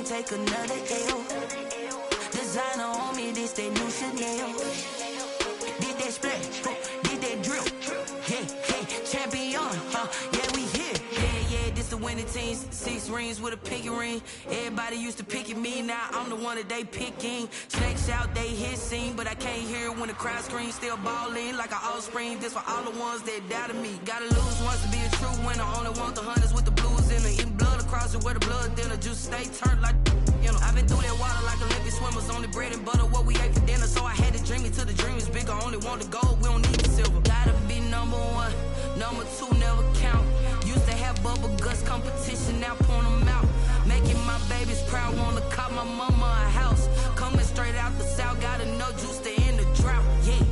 can't take another L. Designer on me, this that new Chanel. Did that splash, did that drill. Yeah, champion, yeah, we here. Yeah, this the winning team. 6 rings with a pinky ring. Everybody used to pick at me, now I'm the one that they picking. Snakes out, they hit scene, but I can't hear it when the crowd screams. Still balling like an offspring. This for all the ones that doubted me. Gotta lose once to be a true winner. Only want the hunters with the blues in it. Eating blood across it where the blood dinner. Just stay turned like, you know. I've been through that water like Olympic swimmers. Only bread and butter, what we ate for dinner. So I had to dream it till the dream is bigger. Only want the gold, we don't need the silver. Gotta be number 1, number 2 never count. Used to have bubble guts competition, now point them out. Making my babies proud, wanna cop my mama a house. Coming straight out the south, got enough juice to end the drought, yeah.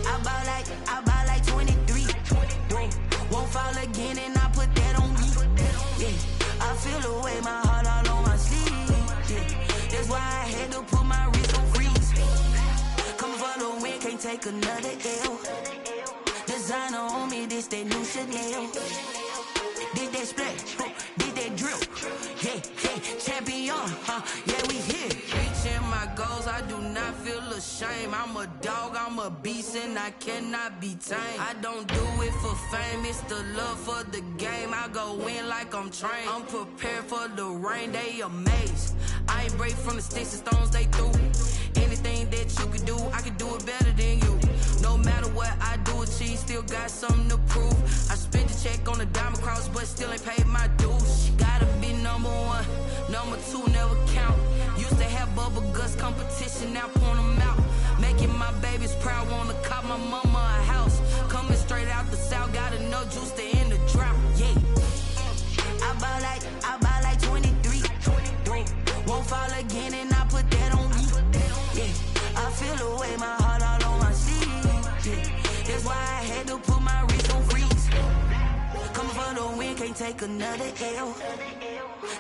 I buy like 23. Won't fall again and I put that on me, yeah. I feel the way, my heart all on my sleeve, yeah. That's why I had to put my wrist on freeze. Coming for the win, can't take another L. Designer on me, this that new Chanel. Did that splash, did that drill. Yeah, champion, yeah, we here. Reaching my goals, I do not feel ashamed. I'm a dog, I'm a beast, and I cannot be tamed. I don't do it for fame, it's the love for the game. I go in like I'm trained. I'm prepared for the rain, they amazed. I ain't break from the sticks and stones they threw. Anything that you could do, I can do it better than you. No matter what I do, achieve, still got something to prove. I spent the check on the diamond cross, but still ain't paid my dues. Gotta be number 1, number 2 never count. Used to have bubble guts competition, now point them out. Making my babies proud, wanna cop my mama a house. Coming straight out the south, got enough juice to end the drought, yeah. I buy like 23. Won't fall again and I put that on me, yeah. I feel the way, my heart all on my sleeve, yeah. That's why I had to put my wrist on freeze. Coming for the win, can't take another L.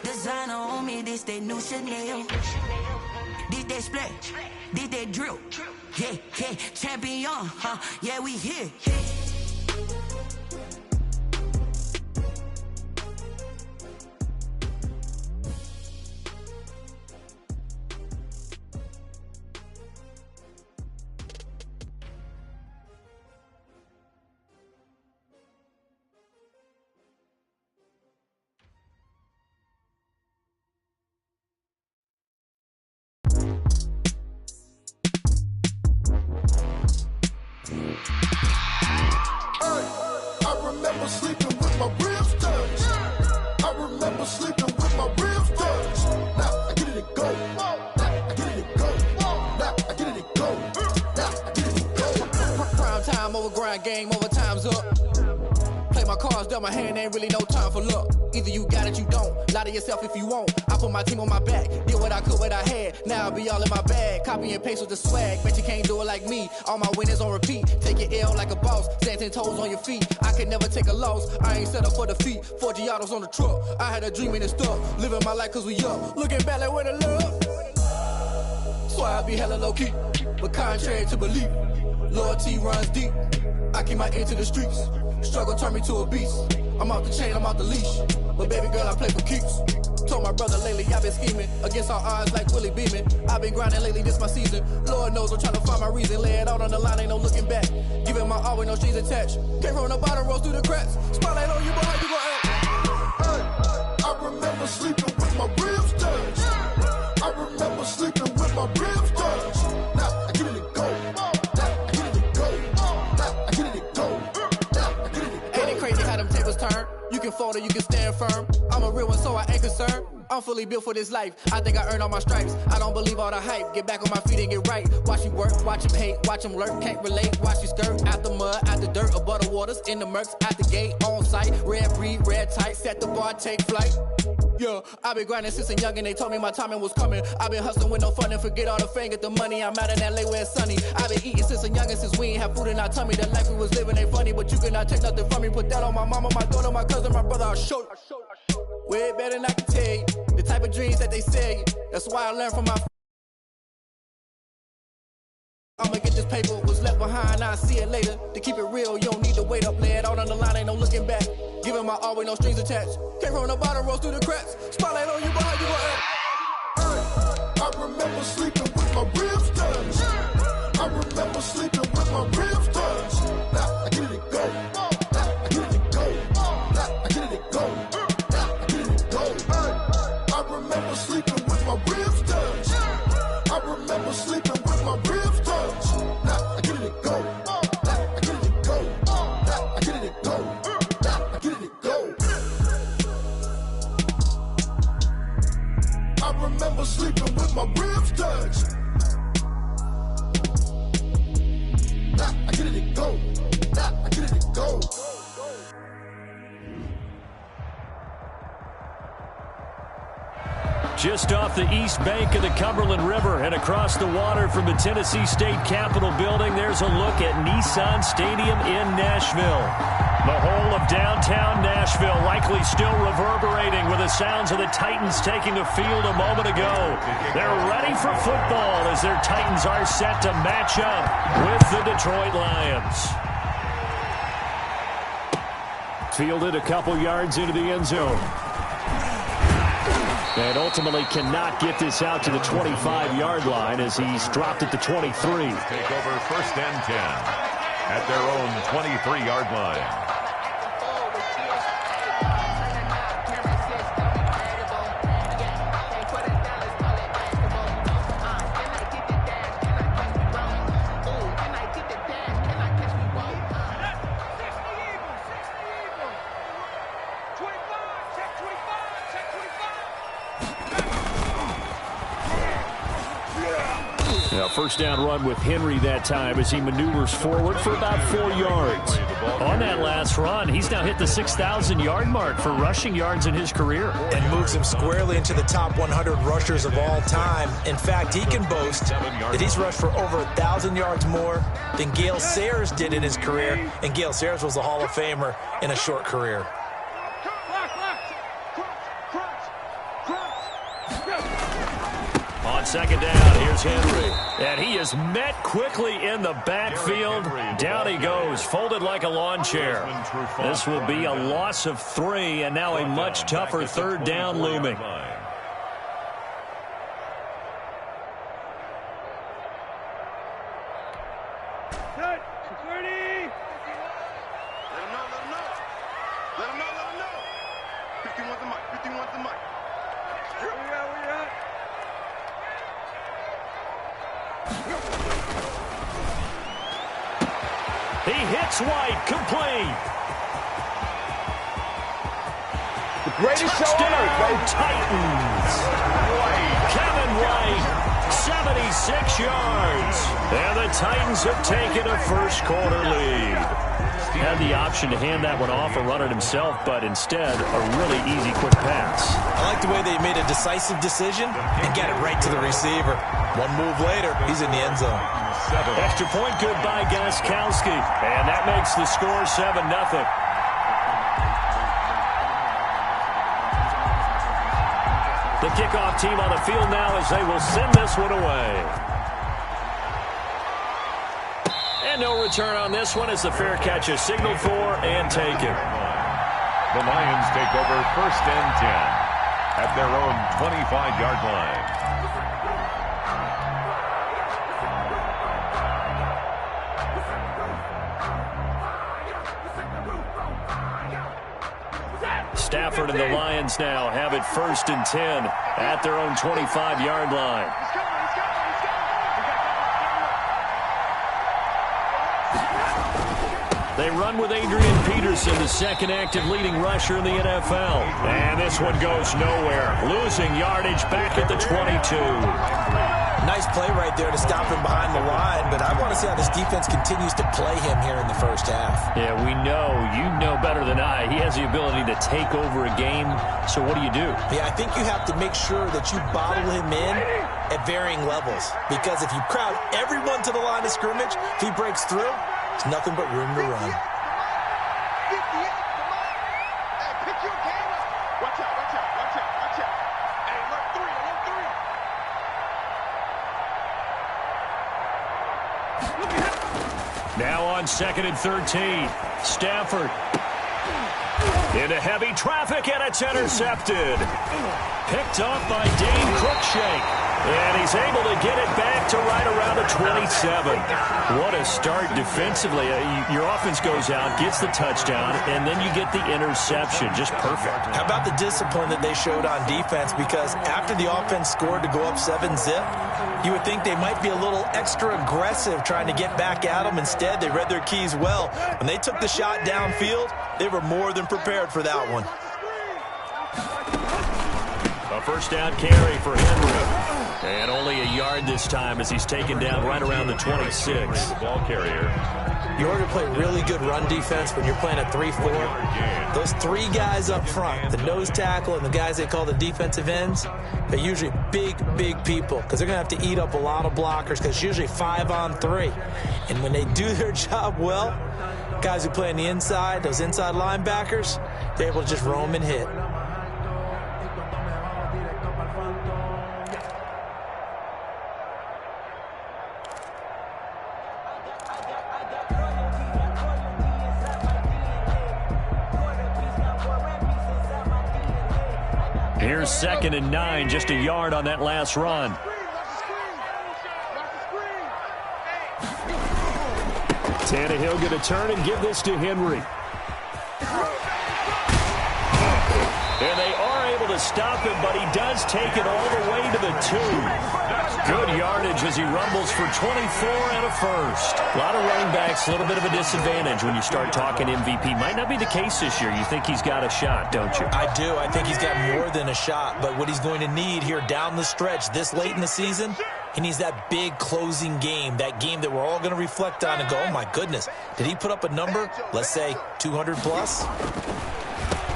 Designer on me, this that new Chanel. Did that splash, did that drill. Yeah, champion, yeah, we here. Game over, time's up. Play my cards dealt my hand, ain't really no time for luck. Either you got it, you don't. Lie to yourself if you won't. I put my team on my back, did what I could, what I had. Now I'll be all in my bag. Copy and paste with the swag. Bet you can't do it like me. All my winners on repeat. Take your L like a boss. Stand 10 toes on your feet. I can never take a loss. I ain't set up for defeat. 4 Giottos on the truck. I had a dream and it's stuck. Living my life cause we up. Looking back like where the love. So I be hella low key. But contrary to belief, loyalty runs deep. I keep my ear to the streets. Struggle turned me to a beast. I'm out the chain, I'm out the leash. But baby girl, I play for keeps. Told my brother lately, I've been scheming. Against all odds like Willie Beeman. I've been grinding lately, this my season. Lord knows I'm trying to find my reason. Lay it out on the line, ain't no looking back. Giving my all with no strings attached. Came from the bottom, rose through the cracks. Spotlight on you, boy, how you gon' act? Hey, I remember sleeping with my ribs touched. I remember sleeping with my ribs touched. Now I get it to go. You can fold or you can stand firm. I'm a real one, so I ain't concerned. I'm fully built for this life. I think I earned all my stripes. I don't believe all the hype. Get back on my feet and get right. Watch you work, watch him hate, watch him lurk. Can't relate, watch you skirt. Out the mud, out the dirt, above the waters, in the murks, out the gate, on site. Red breed, red tight, set the bar, take flight. Yeah, I been grinding since a young and they told me my timing was coming. I been hustling with no fun and forget all the fame, get the money. I'm out in LA where it's sunny. I been eating since a young and since we ain't have food in our tummy. The life we was living ain't funny, but you cannot take nothing from me. Put that on my mama, my daughter, my cousin, my brother, I'll show you. Way better than I can tell you. The type of dreams that they sell you. That's why I learned from my I'ma get this paper, what's left behind, I'll see it later. To keep it real, you don't need to wait up, lay it out on the line, ain't no looking back. Giving my all with no strings attached. Came from the bottom, rose through the cracks. Spotlight on you, boy, how you gon' act? remember sleeping with my ribs touched. I remember sleeping with my ribs touched. Now I get it go. Now I get it go. Now I get it go. Now I get it go. I remember sleeping with my ribs touched. I remember sleeping with my ribs touched. Now I get it go. Now I get it go. Now I get it go. Now I get it go. I remember sleeping with my ribs touched. Now I get it go. Now I get it go. Just off the east bank of the Cumberland River and across the water from the Tennessee State Capitol building, there's a look at Nissan Stadium in Nashville. The whole of downtown Nashville likely still reverberating with the sounds of the Titans taking the field a moment ago. They're ready for football as their Titans are set to match up with the Detroit Lions. Fielded a couple yards into the end zone. And ultimately cannot get this out to the 25-yard line as he's dropped at the 23. Take over 1st and 10 at their own 23-yard line. First down run with Henry that time as he maneuvers forward for about 4 yards. On that last run, he's now hit the 6,000-yard mark for rushing yards in his career. And moves him squarely into the top 100 rushers of all time. In fact, he can boast that he's rushed for over 1,000 yards more than Gale Sayers did in his career. And Gale Sayers was a Hall of Famer in a short career. On second down, here's Henry. And he is met quickly in the backfield. Down he goes, folded like a lawn chair. This will be a loss of 3, and now a much tougher 3rd down looming. He hits White, complete. The greatest show on earth, baby. Titans. Kevin White, 76 yards. And the Titans have taken a first-quarter lead. Had the option to hand that one off or run it himself, but instead, a really easy, quick pass. I like the way they made a decisive decision and get it right to the receiver. One move later, he's in the end zone. Extra point good by Gostkowski. And that makes the score 7-0. The kickoff team on the field now as they will send this one away. And no return on this one as the fair catch is signaled for and taken. The Lions take over 1st and 10 at their own 25-yard line. Stafford and the Lions now have it 1st and 10 at their own 25-yard line. They run with Adrian Peterson, the second active leading rusher in the NFL. And this one goes nowhere. Losing yardage back at the 22. Nice play right there to stop him behind the line, but I want to see how this defense continues to play him here in the first half. Yeah, we know. You know better than I. He has the ability to take over a game, so what do you do? Yeah, I think you have to make sure that you bottle him in at varying levels, because if you crowd everyone to the line of scrimmage, if he breaks through, there's nothing but room to run. Now on 2nd and 13, Stafford into heavy traffic, and it's intercepted. Picked off by Dane Cruikshank. And he's able to get it back to right around the 27. What a start defensively. Your offense goes out, gets the touchdown, and then you get the interception. Just perfect. How about the discipline that they showed on defense? Because after the offense scored to go up 7-zip, you would think they might be a little extra aggressive trying to get back at them. Instead, they read their keys well. When they took the shot downfield, they were more than prepared for that one. A first down carry for Henry. And only a yard this time as he's taken down right around the 26. The ball carrier. You order to play really good run defense when you're playing a 3-4. Those three guys up front, the nose tackle and the guys they call the defensive ends, they're usually big, big people because they're going to have to eat up a lot of blockers because it's usually 5-on-3. And when they do their job well, guys who play on the inside, those inside linebackers, they're able to just roam and hit. Here's 2nd and 9, just a yard on that last run. Tannehill going to turn and give this to Henry. And they are able to stop him, but he does take it all the way to the 2. Good yardage as he rumbles for 24 and a first. A lot of running backs, a little bit of a disadvantage when you start talking MVP. Might not be the case this year. You think he's got a shot, don't you? I do. I think he's got more than a shot. But what he's going to need here down the stretch this late in the season, he needs that big closing game, that game that we're all going to reflect on and go, oh, my goodness, did he put up a number, let's say 200 plus?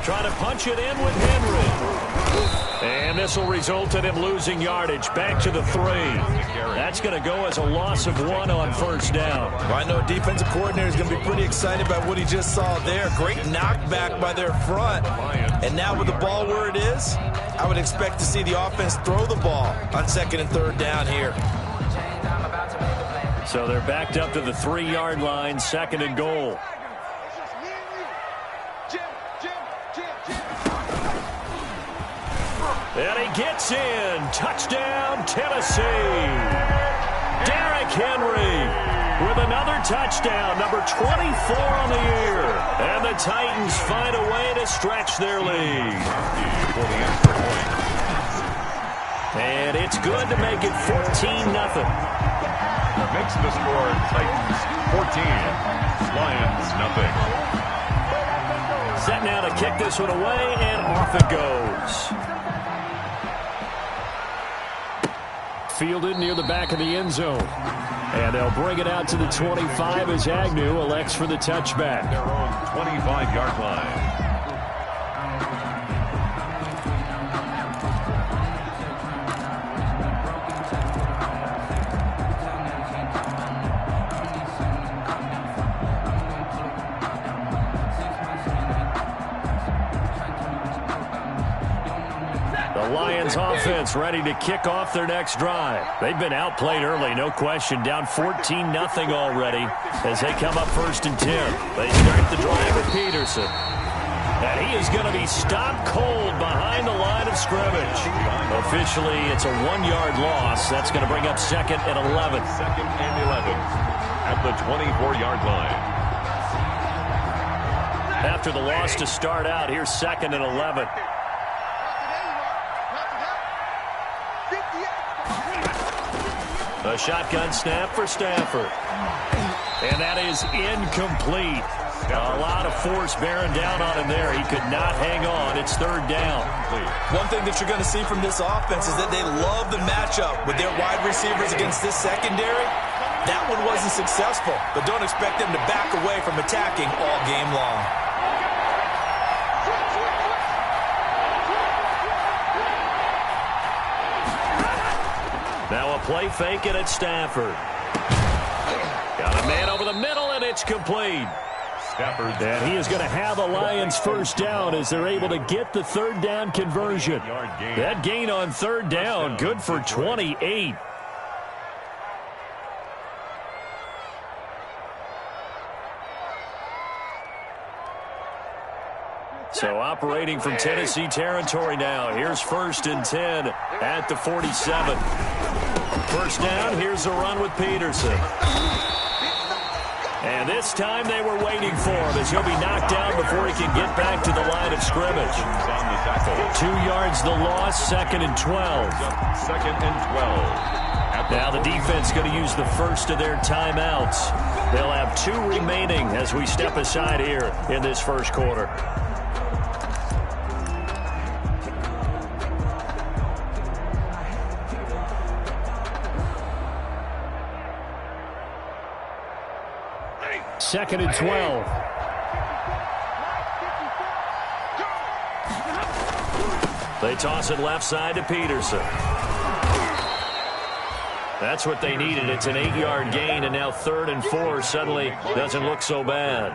Trying to punch it in with Henry. And this will result in him losing yardage back to the 3. That's going to go as a loss of 1 on first down. Well, I know a defensive coordinator is going to be pretty excited about what he just saw there. Great knockback by their front. And now with the ball where it is, I would expect to see the offense throw the ball on 2nd and 3rd down here. So they're backed up to the 3-yard line, 2nd and goal. And he gets in. Touchdown, Tennessee. Derrick Henry with another touchdown, number 24 on the year. And the Titans find a way to stretch their lead. And it's good to make it 14-0. Makes the score Titans 14, Lions nothing. Set now to kick this one away, and off it goes. Fielded near the back of the end zone. And they'll bring it out to the 25 as Agnew elects for the touchback. Their own 25-yard line. Lions offense ready to kick off their next drive. They've been outplayed early, no question. Down 14-0 already as they come up 1st and 10. They start the drive with Peterson. And he is going to be stopped cold behind the line of scrimmage. Officially, it's a 1-yard loss. That's going to bring up 2nd and 11. 2nd and 11 at the 24-yard line. After the loss to start out, here's 2nd and 11. A shotgun snap for Stafford. And that is incomplete. A lot of force bearing down on him there. He could not hang on. It's 3rd down. One thing that you're going to see from this offense is that they love the matchup with their wide receivers against this secondary. That one wasn't successful, but don't expect them to back away from attacking all game long. Now a play fake it at Stafford. Got a man over the middle, and it's complete. Stafford. And he is going to have a Lions first down as they're able to get the 3rd down conversion. That gain on 3rd down, good for 28. So operating from Tennessee territory now. Here's 1st and 10 at the 47. First down, here's a run with Peterson. And this time they were waiting for him as he'll be knocked down before he can get back to the line of scrimmage. 2 yards the loss, 2nd and 12. 2nd and 12. Now the defense going to use the first of their timeouts. They'll have 2 remaining as we step aside here in this first quarter. Second and 12. They toss it left side to Peterson. That's what they needed. It's an 8-yard gain, and now 3rd and 4 suddenly doesn't look so bad.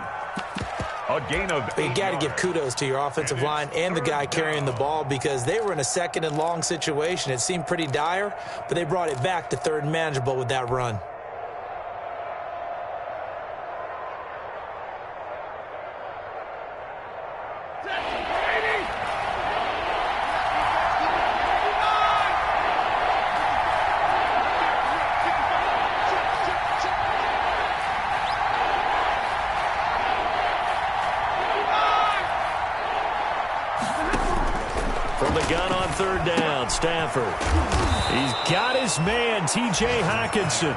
A gain of 8. You got to give kudos to your offensive line and the guy carrying the ball because they were in a 2nd and long situation. It seemed pretty dire, but they brought it back to 3rd and manageable with that run. Stafford. He's got his man, T.J. Hockenson.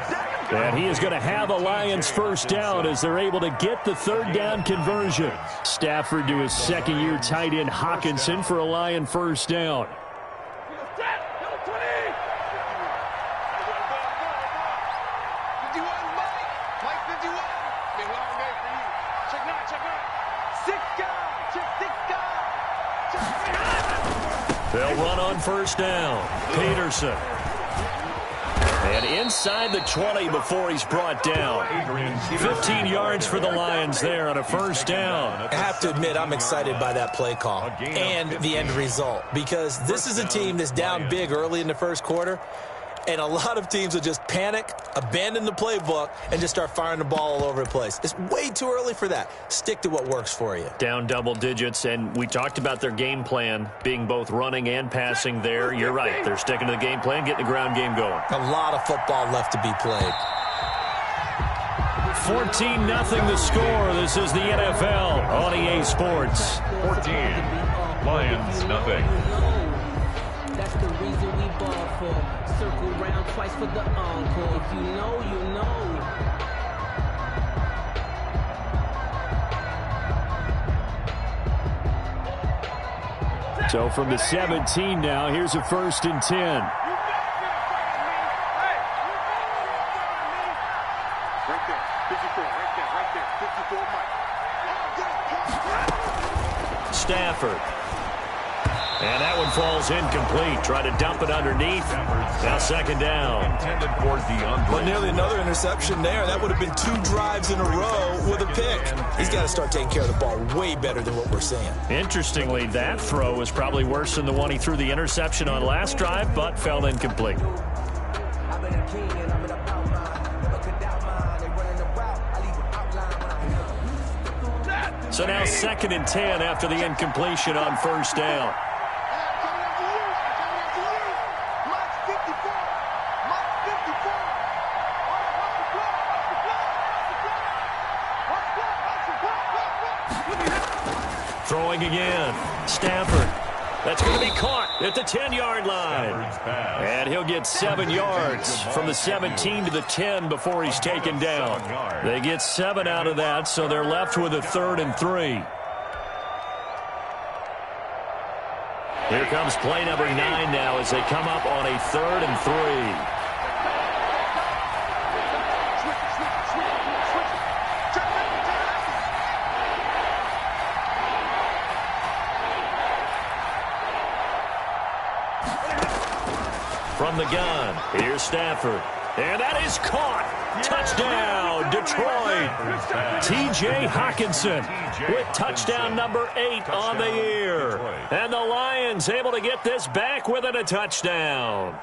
And he is going to have a Lions first down as they're able to get the 3rd down conversion. Stafford to his 2nd-year tight end Hockenson for a Lion first down. They'll run on first down. Peterson. And inside the 20 before he's brought down. 15 yards for the Lions there on a first down. I have to admit, I'm excited by that play call and the end result because this is a team that's down big early in the first quarter, and a lot of teams will just panic, abandon the playbook, and just start firing the ball all over the place. It's way too early for that. Stick to what works for you. Down double digits, and we talked about their game plan being both running and passing there. You're right. They're sticking to the game plan, getting the ground game going. A lot of football left to be played. 14-0 the score. This is the NFL on EA Sports. 14. Lions, nothing. That's the reason we ball for. Circle round twice for the encore. If you know, you know. So from the 17 now, here's a 1st and 10. Stafford. And that one falls incomplete. Try to dump it underneath. Now 2nd down. Intended for DeAndre. But nearly another interception there. That would have been 2 drives in a row with a pick. He's got to start taking care of the ball way better than what we're seeing. Interestingly, that throw was probably worse than the one he threw the interception on last drive, but fell incomplete. So now 2nd and 10 after the incompletion on first down. Throwing again. Stafford. That's going to be caught at the 10-yard line. And he'll get 7 yards from the 17 to the 10 before he's taken down. They get 7 out of that, so they're left with a 3rd and 3. Here comes play number 9 now as they come up on a 3rd and 3. From the gun, here's Stafford. And that is caught. Touchdown, Detroit. T.J. Hockenson with touchdown number 8 on the year. And the Lions able to get this back within a touchdown.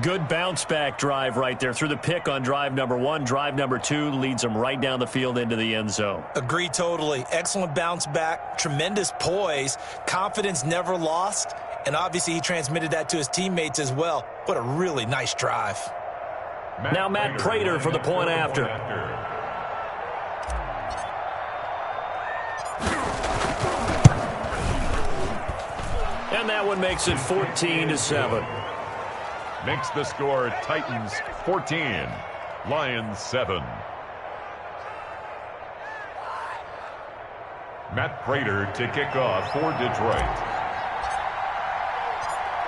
Good bounce-back drive right there. Through the pick on drive number 1. Drive number 2 leads them right down the field into the end zone. Agree totally. Excellent bounce back, tremendous poise, confidence never lost, and obviously he transmitted that to his teammates as well. What a really nice drive. Now Matt Prater for the point after. And that one makes it 14-7. Makes the score Titans 14, Lions 7. Matt Prater to kick off for Detroit.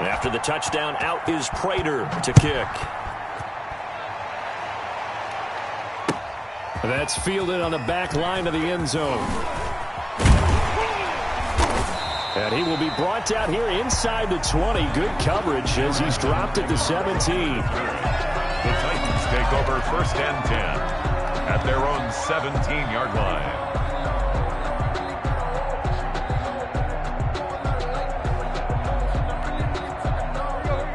After the touchdown, out is Prater to kick. That's fielded on the back line of the end zone. And he will be brought down here inside the 20. Good coverage as he's dropped at the 17. The Titans take over 1st and 10 at their own 17-yard line.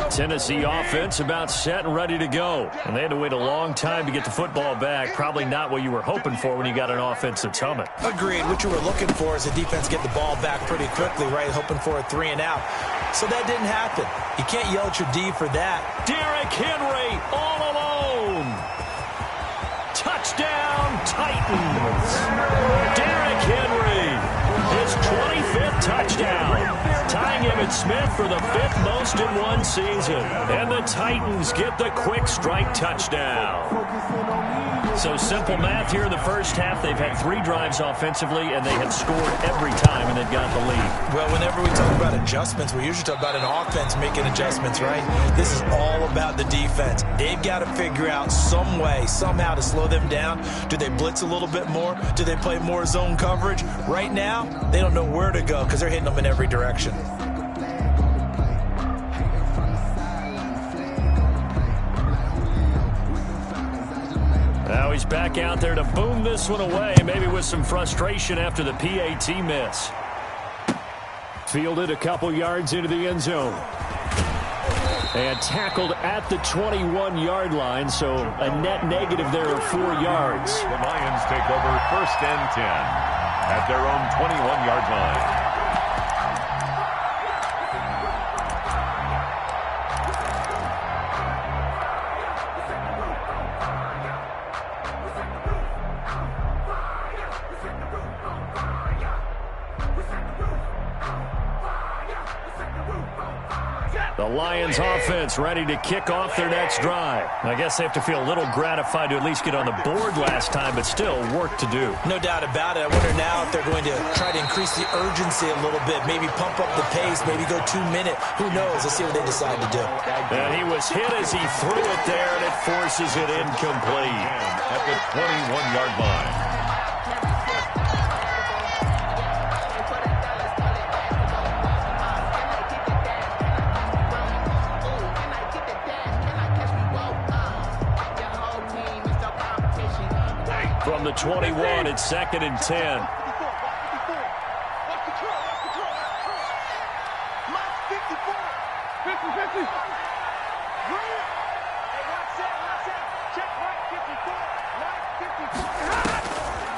Tennessee offense about set and ready to go. And they had to wait a long time to get the football back. Probably not what you were hoping for when you got an offense that's humming. Agreed. What you were looking for is the defense get the ball back pretty quickly, right? Hoping for a 3 and out. So that didn't happen. You can't yell at your D for that. Derrick Henry all alone. Touchdown, Titans. Derrick Henry, his 25th touchdown. Tying Emmitt Smith for the 5th most in one season. And the Titans get the quick strike touchdown. So simple math here in the first half. They've had 3 drives offensively, and they have scored every time, and they've got the lead. Well, whenever we talk about adjustments, we usually talk about an offense making adjustments, right? This is all about the defense. They've got to figure out some way, somehow to slow them down. Do they blitz a little bit more? Do they play more zone coverage? Right now, they don't know where to go because they're hitting them in every direction. Now he's back out there to boom this one away, maybe with some frustration after the PAT miss. Fielded a couple yards into the end zone. And tackled at the 21-yard line, so a net negative there of 4 yards. The Lions take over 1st and 10 at their own 21-yard line. The Lions offense ready to kick off their next drive. I guess they have to feel a little gratified to at least get on the board last time, but still work to do. No doubt about it. I wonder now if they're going to try to increase the urgency a little bit, maybe pump up the pace, maybe go 2-minute. Who knows? Let's see what they decide to do. And he was hit as he threw it there, and it forces it incomplete. At the 21-yard line. From the 21, it's 2nd and 10.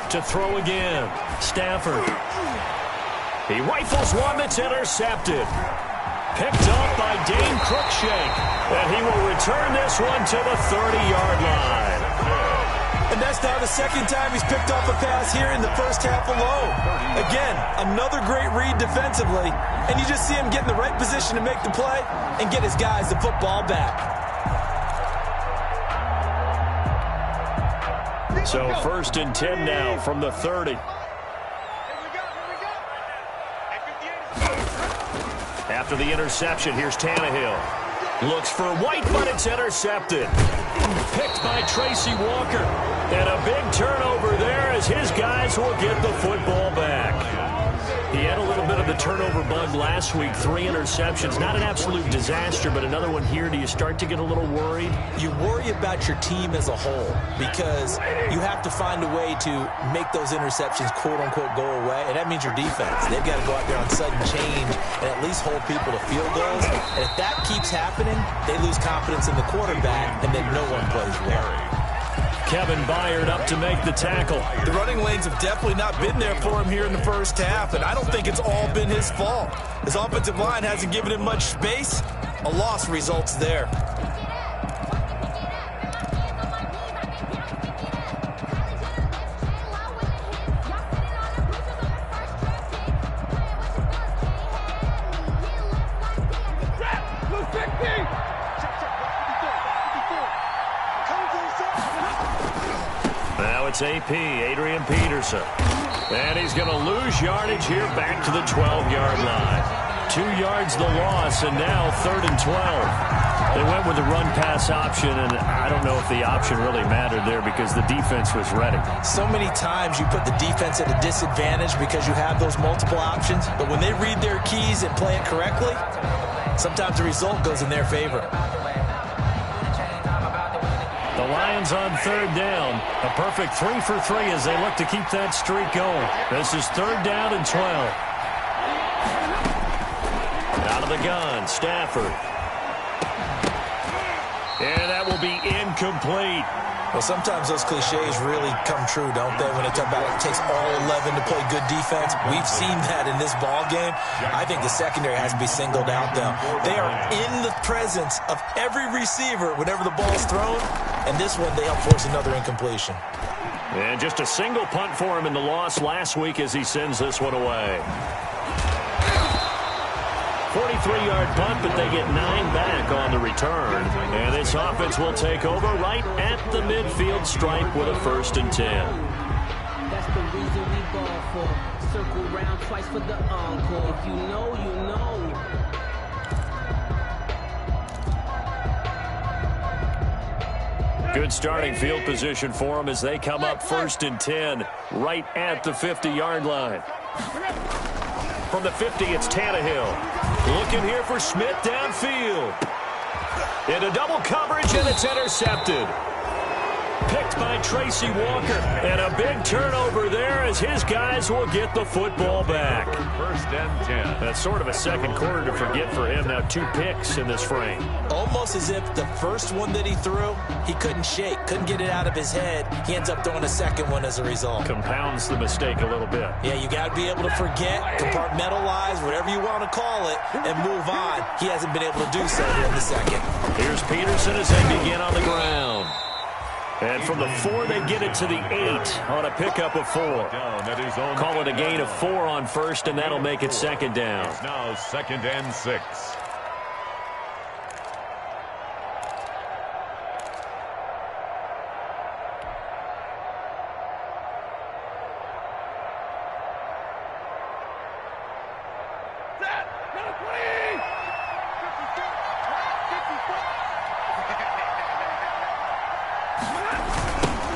To throw again, Stafford. He rifles one that's intercepted. Picked up by Dane Cruikshank. And he will return this one to the 30-yard line. And that's now the 2nd time he's picked off a pass here in the first half alone. Again, another great read defensively, and you just see him get in the right position to make the play and get his guys the football back. So 1st and 10 now from the 30. After the interception, here's Tannehill. Looks for White, but it's intercepted. Picked by Tracy Walker. And a big turnover there as his guys will get the football back. He had a little bit of the turnover bug last week, 3 interceptions. Not an absolute disaster, but another one here. Do you start to get a little worried? You worry about your team as a whole because you have to find a way to make those interceptions, quote-unquote, go away, and that means your defense. They've got to go out there on sudden change and at least hold people to field goals. And if that keeps happening, they lose confidence in the quarterback, and then no one plays well. Kevin Byard up to make the tackle. The running lanes have definitely not been there for him here in the first half, and I don't think it's all been his fault. His offensive line hasn't given him much space. A loss results there. Now it's AP, Adrian Peterson. And he's going to lose yardage here back to the 12-yard line. 2 yards the loss, and now 3rd and 12. They went with the run-pass option, and I don't know if the option really mattered there because the defense was ready. So many times you put the defense at a disadvantage because you have those multiple options, but when they read their keys and play it correctly, sometimes the result goes in their favor. The Lions on 3rd down. A perfect 3 for 3 as they look to keep that streak going. This is 3rd down and 12. Out of the gun, Stafford. And that will be incomplete. Well, sometimes those cliches really come true, don't they? When they talk about it takes all 11 to play good defense. We've seen that in this ball game. I think the secondary has to be singled out, though. They are in the presence of every receiver whenever the ball's thrown. And this one, they help force another incompletion. And just a single punt for him in the loss last week as he sends this one away. 43-yard punt, but they get 9 back on the return. And this offense will take over right at the midfield stripe with a 1st and 10. That's the reason we ball for. Circle round twice for the encore. If you know, you know. Good starting field position for them as they come up 1st and 10 right at the 50-yard line. From the 50, it's Tannehill. Looking here for Smith downfield. Into double coverage, and it's intercepted. Picked by Tracy Walker. And a big turnover there as his guys will get the football back. 1st and 10. That's sort of a second quarter to forget for him. Now 2 picks in this frame. Almost as if the first one that he threw, he couldn't shake, couldn't get it out of his head. He ends up throwing a second one as a result. Compounds the mistake a little bit. Yeah, you got to be able to forget, compartmentalize, whatever you want to call it, and move on. He hasn't been able to do so here in the second. Here's Peterson as they begin on the ground. And from the 4, they get it to the 8 on a pickup of 4. Call it a gain of 4 on 1st, and that'll make it 2nd down. It's now 2nd and 6.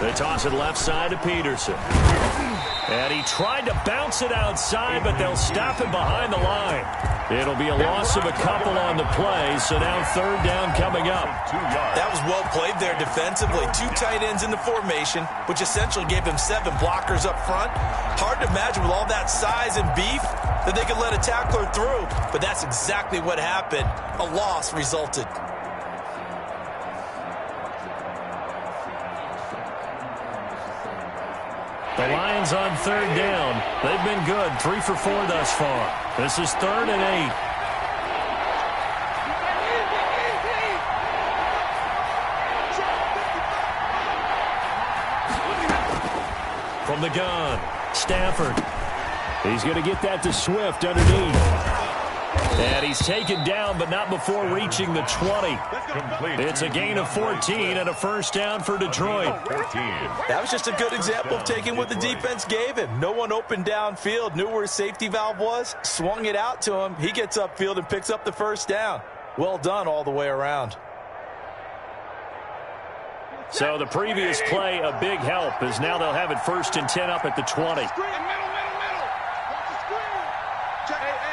They toss it left side to Peterson. And he tried to bounce it outside, but they'll stop him behind the line. It'll be a loss of a couple on the play, so now 3rd down coming up. That was well played there defensively. 2 tight ends in the formation, which essentially gave them 7 blockers up front. Hard to imagine with all that size and beef that they could let a tackler through, but that's exactly what happened. A loss resulted. The Lions on 3rd down. They've been good, 3 for 4 thus far. This is 3rd and 8. From the gun, Stafford. He's going to get that to Swift underneath. And he's taken down, but not before reaching the 20. It's a gain of 14 and a 1st down for Detroit. 14. That was just a good example of taking what the defense gave him. No one opened downfield, knew where his safety valve was, swung it out to him. He gets upfield and picks up the 1st down. Well done all the way around. So the previous play, a big help, as now they'll have it 1st and 10 up at the 20. Middle. Watch the screen.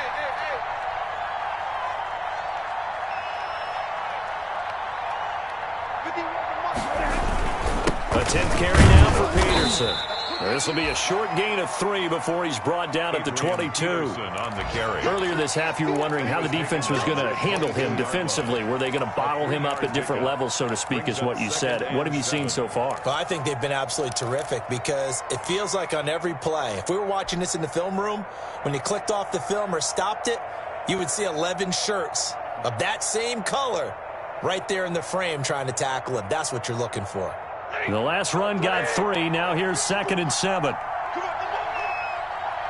A 10th carry now for Peterson. This will be a short gain of 3 before he's brought down at the 22. Earlier this half, you were wondering how the defense was going to handle him defensively. Were they going to bottle him up at different levels, so to speak, is what you said. What have you seen so far? Well, I think they've been absolutely terrific because it feels like on every play, if we were watching this in the film room, when you clicked off the film or stopped it, you would see 11 shirts of that same color right there in the frame trying to tackle him. That's what you're looking for. The last run got 3. Now here's 2nd and 7.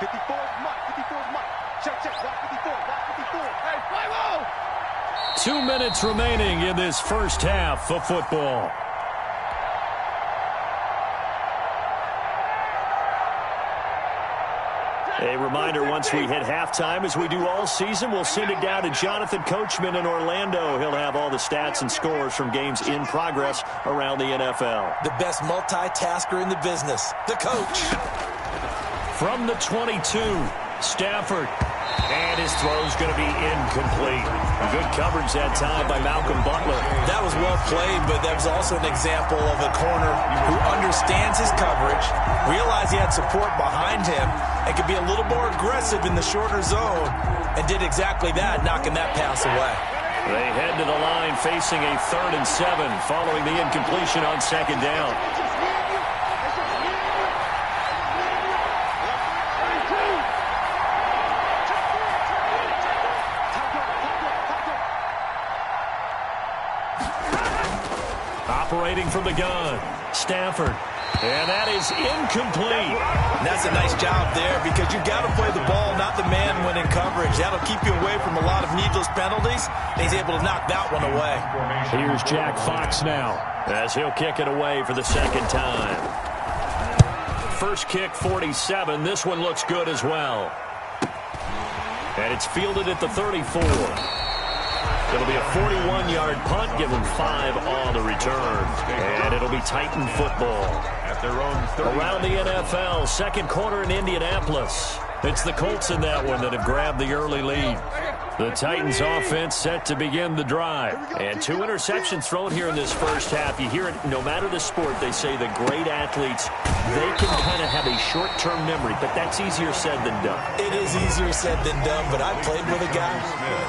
54 Mike. Check. Block 54. Hey, 2 minutes remaining in this first half of football. A reminder, once we hit halftime, as we do all season, we'll send it down to Jonathan Coachman in Orlando. He'll have all the stats and scores from games in progress around the NFL. The best multitasker in the business, the coach. From the 22, Stafford. And his throw's going to be incomplete. Good coverage that time by Malcolm Butler. That was well played, but that was also an example of a corner who understands his coverage, realized he had support behind him, and could be a little more aggressive in the shorter zone, and did exactly that, knocking that pass away. They head to the line facing a 3rd and 7 following the incompletion on 2nd down. Operating from the gun, Stafford. And that is incomplete. And that's a nice job there because you got to play the ball, not the man when in coverage. That'll keep you away from a lot of needless penalties. And he's able to knock that one away. Here's Jack Fox now as he'll kick it away for the 2nd time. First kick, 47. This one looks good as well. And it's fielded at the 34. It'll be a 41-yard punt, give them 5 on the return. And it'll be Titan football. At their own around the NFL, 2nd quarter in Indianapolis. It's the Colts in that one that have grabbed the early lead. The Titans offense set to begin the drive. And 2 interceptions thrown here in this first half. You hear it, no matter the sport, they say the great athletes, they can kind of have a short-term memory, but that's easier said than done. It is easier said than done, but I played with a guy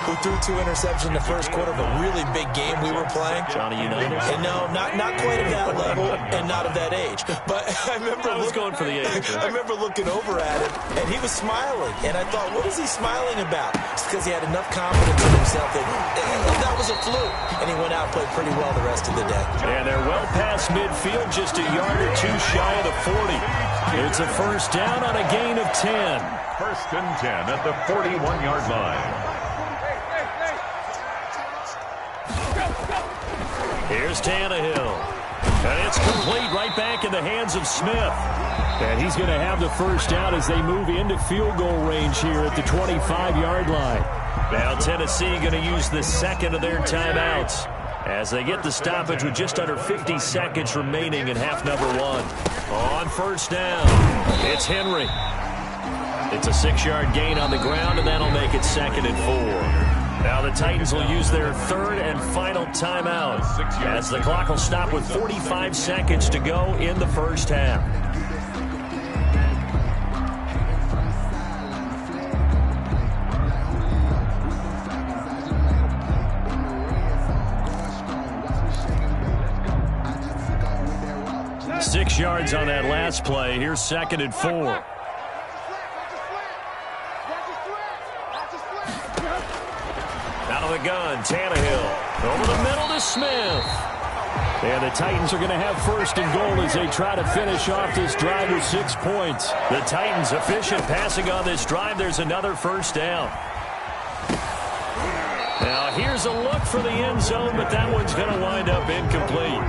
who threw 2 interceptions in the first quarter of a really big game we were playing. Johnny Unitas? And no, not quite at that level and not of that age. But I remember going for the age. I remember looking over at him, and he was smiling. And I thought, what is he smiling about? It's because he had enough confidence in himself that that was a fluke. And he went out and played pretty well the rest of the day. And they're well past midfield, just a yard or 2 shy of the 40. It's a first down on a gain of 10. 1st and 10 at the 41-yard line. Here's Tannehill. And it's complete right back in the hands of Smith. And he's going to have the first down as they move into field goal range here at the 25-yard line. Now Tennessee going to use the 2nd of their timeouts as they get the stoppage with just under 50 seconds remaining in half number 1. On first down, it's Henry. It's a 6-yard gain on the ground, and that'll make it 2nd and 4. Now the Titans will use their 3rd and final timeout as the clock will stop with 45 seconds to go in the first half. Six yards on that last play. Here's 2nd and 4. Out of the gun, Tannehill. Over the middle to Smith. And the Titans are going to have 1st and goal as they try to finish off this drive with 6 points. The Titans efficient passing on this drive. There's another first down. Now here's a look for the end zone, but that one's going to wind up incomplete.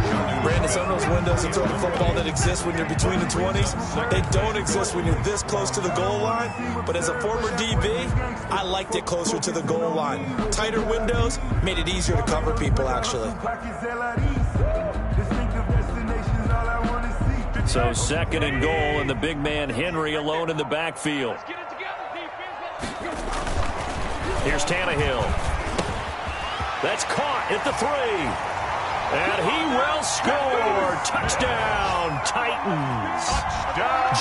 Brandon, some of those windows to throw the football that exist when you're between the 20s, they don't exist when you're this close to the goal line. But as a former DB, I liked it closer to the goal line. Tighter windows made it easier to cover people, actually. So 2nd and goal, and the big man Henry alone in the backfield. Here's Tannehill. That's caught at the 3. And he will score. Touchdown, Titans.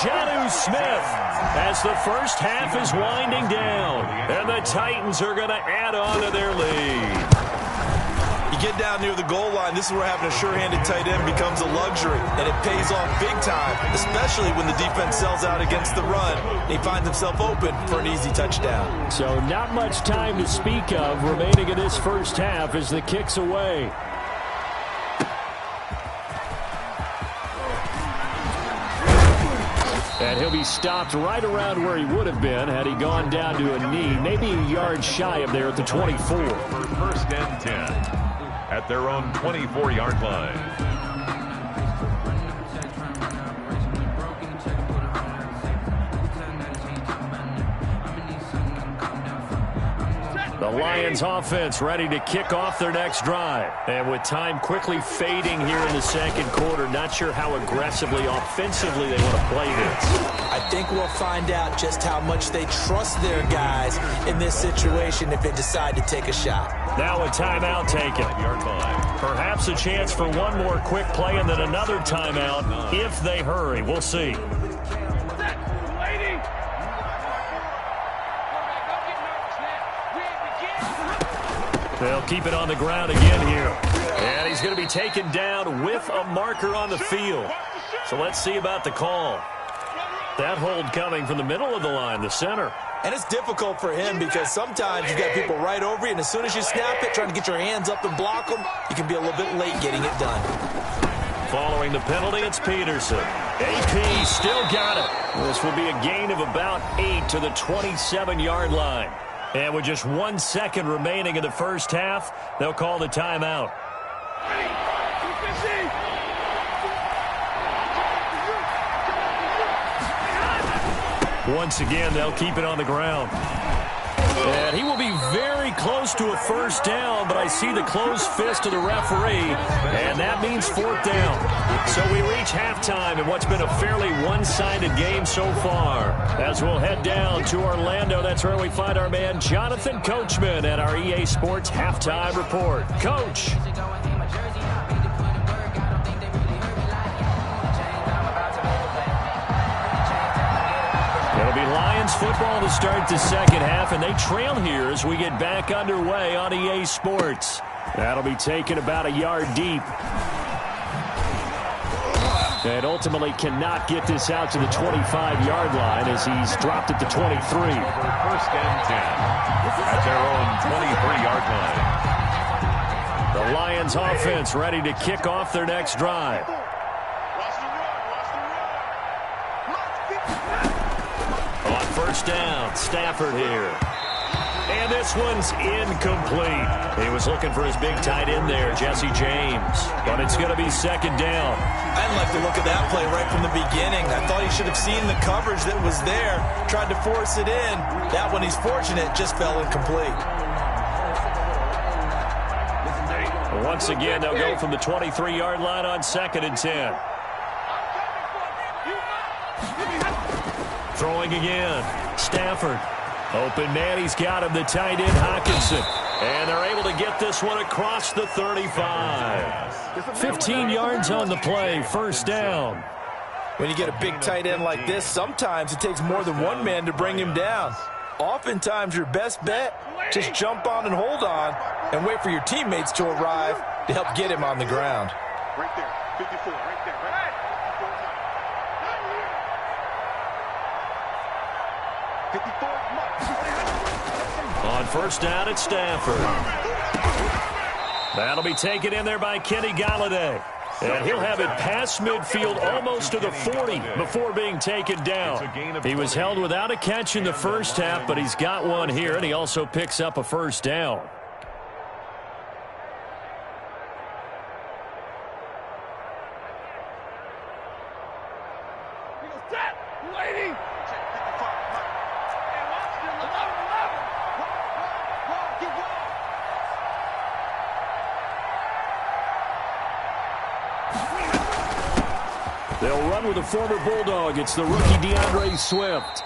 Jonnu Smith as the first half is winding down. And the Titans are going to add on to their lead. You get down near the goal line, this is where having a sure-handed tight end becomes a luxury, and it pays off big time, especially when the defense sells out against the run. He finds himself open for an easy touchdown. So not much time to speak of remaining in this first half as the kick's away. And he'll be stopped right around where he would have been had he gone down to a knee, maybe a yard shy of there at the 24. For first and 10 at their own 24-yard line. The Lions offense ready to kick off their next drive. And with time quickly fading here in the second quarter, not sure how aggressively, offensively they want to play this. I think we'll find out just how much they trust their guys in this situation if they decide to take a shot. Now a timeout taken. Perhaps a chance for one more quick play and then another timeout if they hurry. We'll see. They'll keep it on the ground again here. And he's going to be taken down with a marker on the field. So let's see about the call. That hold coming from the middle of the line, the center. And it's difficult for him because sometimes you've got people right over you, and as soon as you snap it, trying to get your hands up and block them, you can be a little bit late getting it done. Following the penalty, it's Peterson. AP still got it. This will be a gain of about 8 to the 27-yard line. And with just 1 second remaining in the first half, they'll call the timeout. Once again, they'll keep it on the ground. And he will be very close to a first down, but I see the closed fist of the referee, and that means fourth down. So we reach halftime in what's been a fairly one-sided game so far. As we'll head down to Orlando, that's where we find our man Jonathan Coachman at our EA Sports Halftime Report. Coach. It'll be Lions football to start the second half, and they trail here as we get back underway on EA Sports. That'll be taken about a yard deep. And ultimately cannot get this out to the 25-yard line as he's dropped at the 23. First and 10 at their own 23-yard line. The Lions offense ready to kick off their next drive. On first down, Stafford here. And this one's incomplete. He was looking for his big tight end there, Jesse James. But it's going to be second down. I'd like to look at that play right from the beginning. I thought he should have seen the coverage that was there, tried to force it in. That one, he's fortunate, just fell incomplete. Once again, they'll go from the 23-yard line on second and 10. Throwing again. Stafford. Open man, he's got him, the tight end, Hockenson. And they're able to get this one across the 35. 15 yards on the play, first down. When you get a big tight end like this, sometimes it takes more than one man to bring him down. Oftentimes, your best bet, just jump on and hold on and wait for your teammates to arrive to help get him on the ground. Right there, 54, right there, right. On first down, it's Stafford. That'll be taken in there by Kenny Galladay. And he'll have it past midfield almost to the 40 before being taken down. He was held without a catch in the first half, but he's got one here, and he also picks up a first down. They'll run with a former Bulldog. It's the rookie DeAndre Swift.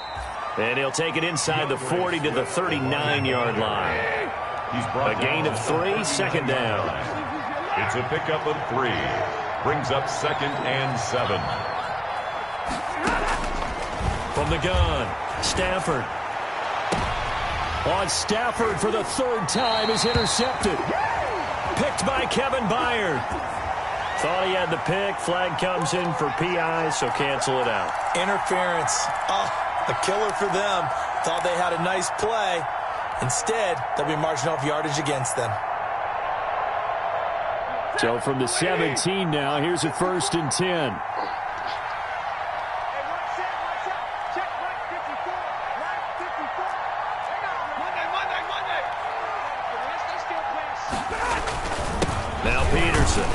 And he'll take it inside the 40 to the 39-yard line. A gain of 3, second down. It's a pickup of 3. Brings up 2nd and 7. From the gun, Stafford. On Stafford for the 3rd time is intercepted. Picked by Kevin Byard. Thought he had the pick. Flag comes in for PI, so cancel it out. Interference. Oh, a killer for them. Thought they had a nice play. Instead, they'll be marching off yardage against them. So from the 17 now, here's a 1st and 10. Now Peterson.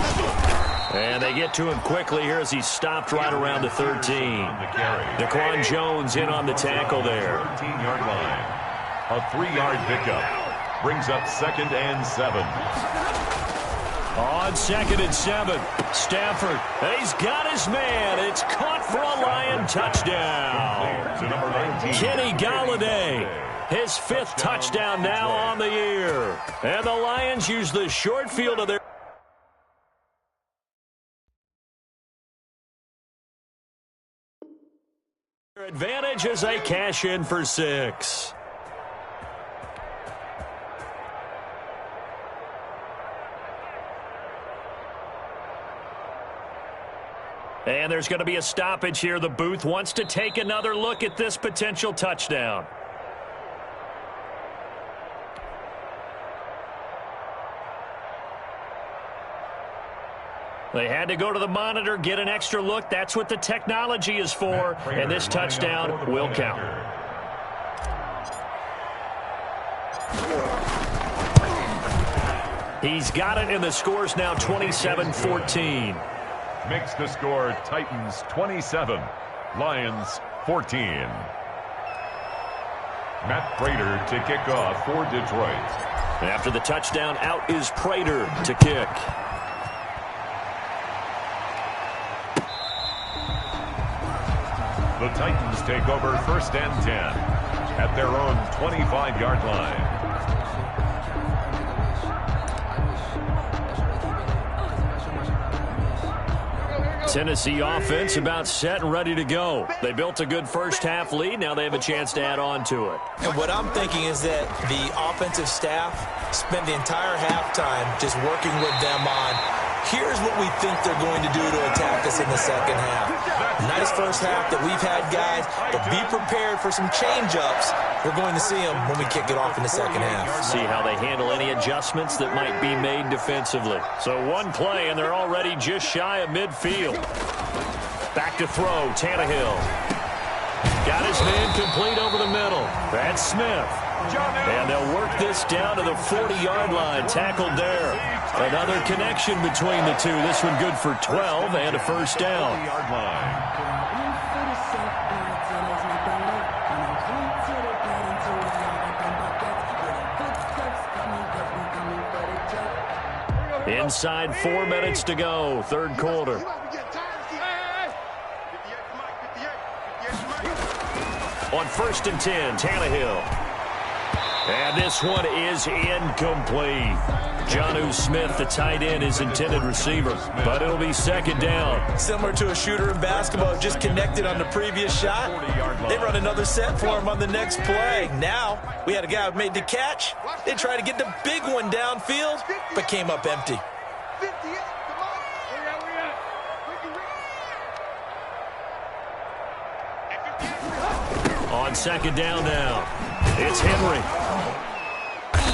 And they get to him quickly here as he's stopped right around the 13. Daquan Jones in on the tackle there. 13-yard line. A 3-yard pickup. Brings up 2nd and 7. On 2nd and 7. Stafford. And he's got his man. It's caught for a Lion touchdown. To number 19. Kenny Galladay. His 5th touchdown now on the year. And the Lions use the short field of their advantage as they cash in for 6. And there's going to be a stoppage here. The booth wants to take another look at this potential touchdown. They had to go to the monitor, get an extra look. That's what the technology is for. And this touchdown will count. He's got it, and the score's now 27-14. Makes the score Titans 27, Lions 14. Matt Prater to kick off for Detroit. After the touchdown, out is Prater to kick. The Titans take over 1st and 10 at their own 25-yard line. Tennessee offense about set and ready to go. They built a good first-half lead. Now they have a chance to add on to it. And what I'm thinking is that the offensive staff spent the entire halftime just working with them on, here's what we think they're going to do to attack us in the second half. Nice first half that we've had, guys, but be prepared for some change-ups. We're going to see them when we kick it off in the second half. See how they handle any adjustments that might be made defensively. So one play, and they're already just shy of midfield. Back to throw, Tannehill. Got his man complete over the middle. That's Smith. And they'll work this down to the 40-yard line. Tackled there. Another connection between the two. This one good for 12 and a first down. Inside 4 minutes to go, 3rd quarter. On 1st and 10, Tannehill. And this one is incomplete. Jonnu Smith, the tight end, is intended receiver, but it'll be 2nd down. Similar to a shooter in basketball, just connected on the previous shot. They run another set for him on the next play. Now, we had a guy who made the catch. They tried to get the big one downfield, but came up empty. On 2nd down now, it's Henry.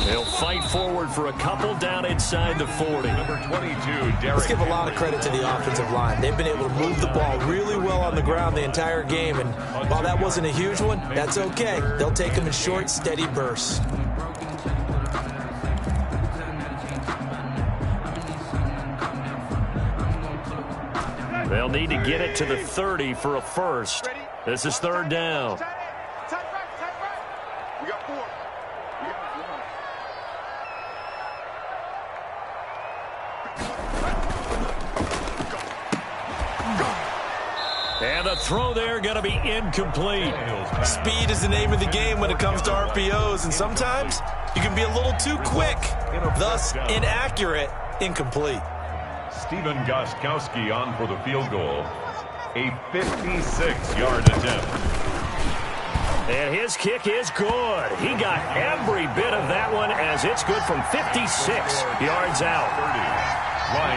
They'll fight forward for a couple down inside the 40. Number 22, Let's give a lot of credit to the offensive line. They've been able to move the ball really well on the ground the entire game, and while that wasn't a huge one, that's okay. They'll take them in short, steady bursts. They'll need to get it to the 30 for a first. This is 3rd down. And the throw there going to be incomplete. Speed is the name of the game when it comes to RPOs, and sometimes you can be a little too quick, thus inaccurate, incomplete. Steven Gostkowski on for the field goal. A 56-yard attempt. And his kick is good. He got every bit of that one as it's good from 56 yards out.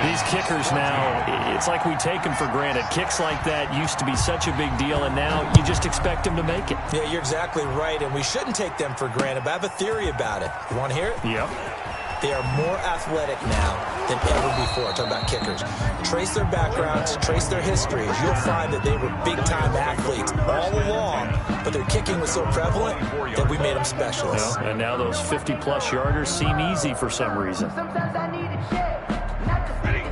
These kickers now, it's like we take them for granted. Kicks like that used to be such a big deal, and now you just expect them to make it. Yeah, you're exactly right, and we shouldn't take them for granted, but I have a theory about it. You want to hear it? Yep. They are more athletic now than ever before. Talking about kickers. Trace their backgrounds, trace their histories. You'll find that they were big-time athletes all along, but their kicking was so prevalent that we made them specialists. And now those 50-plus yarders seem easy for some reason.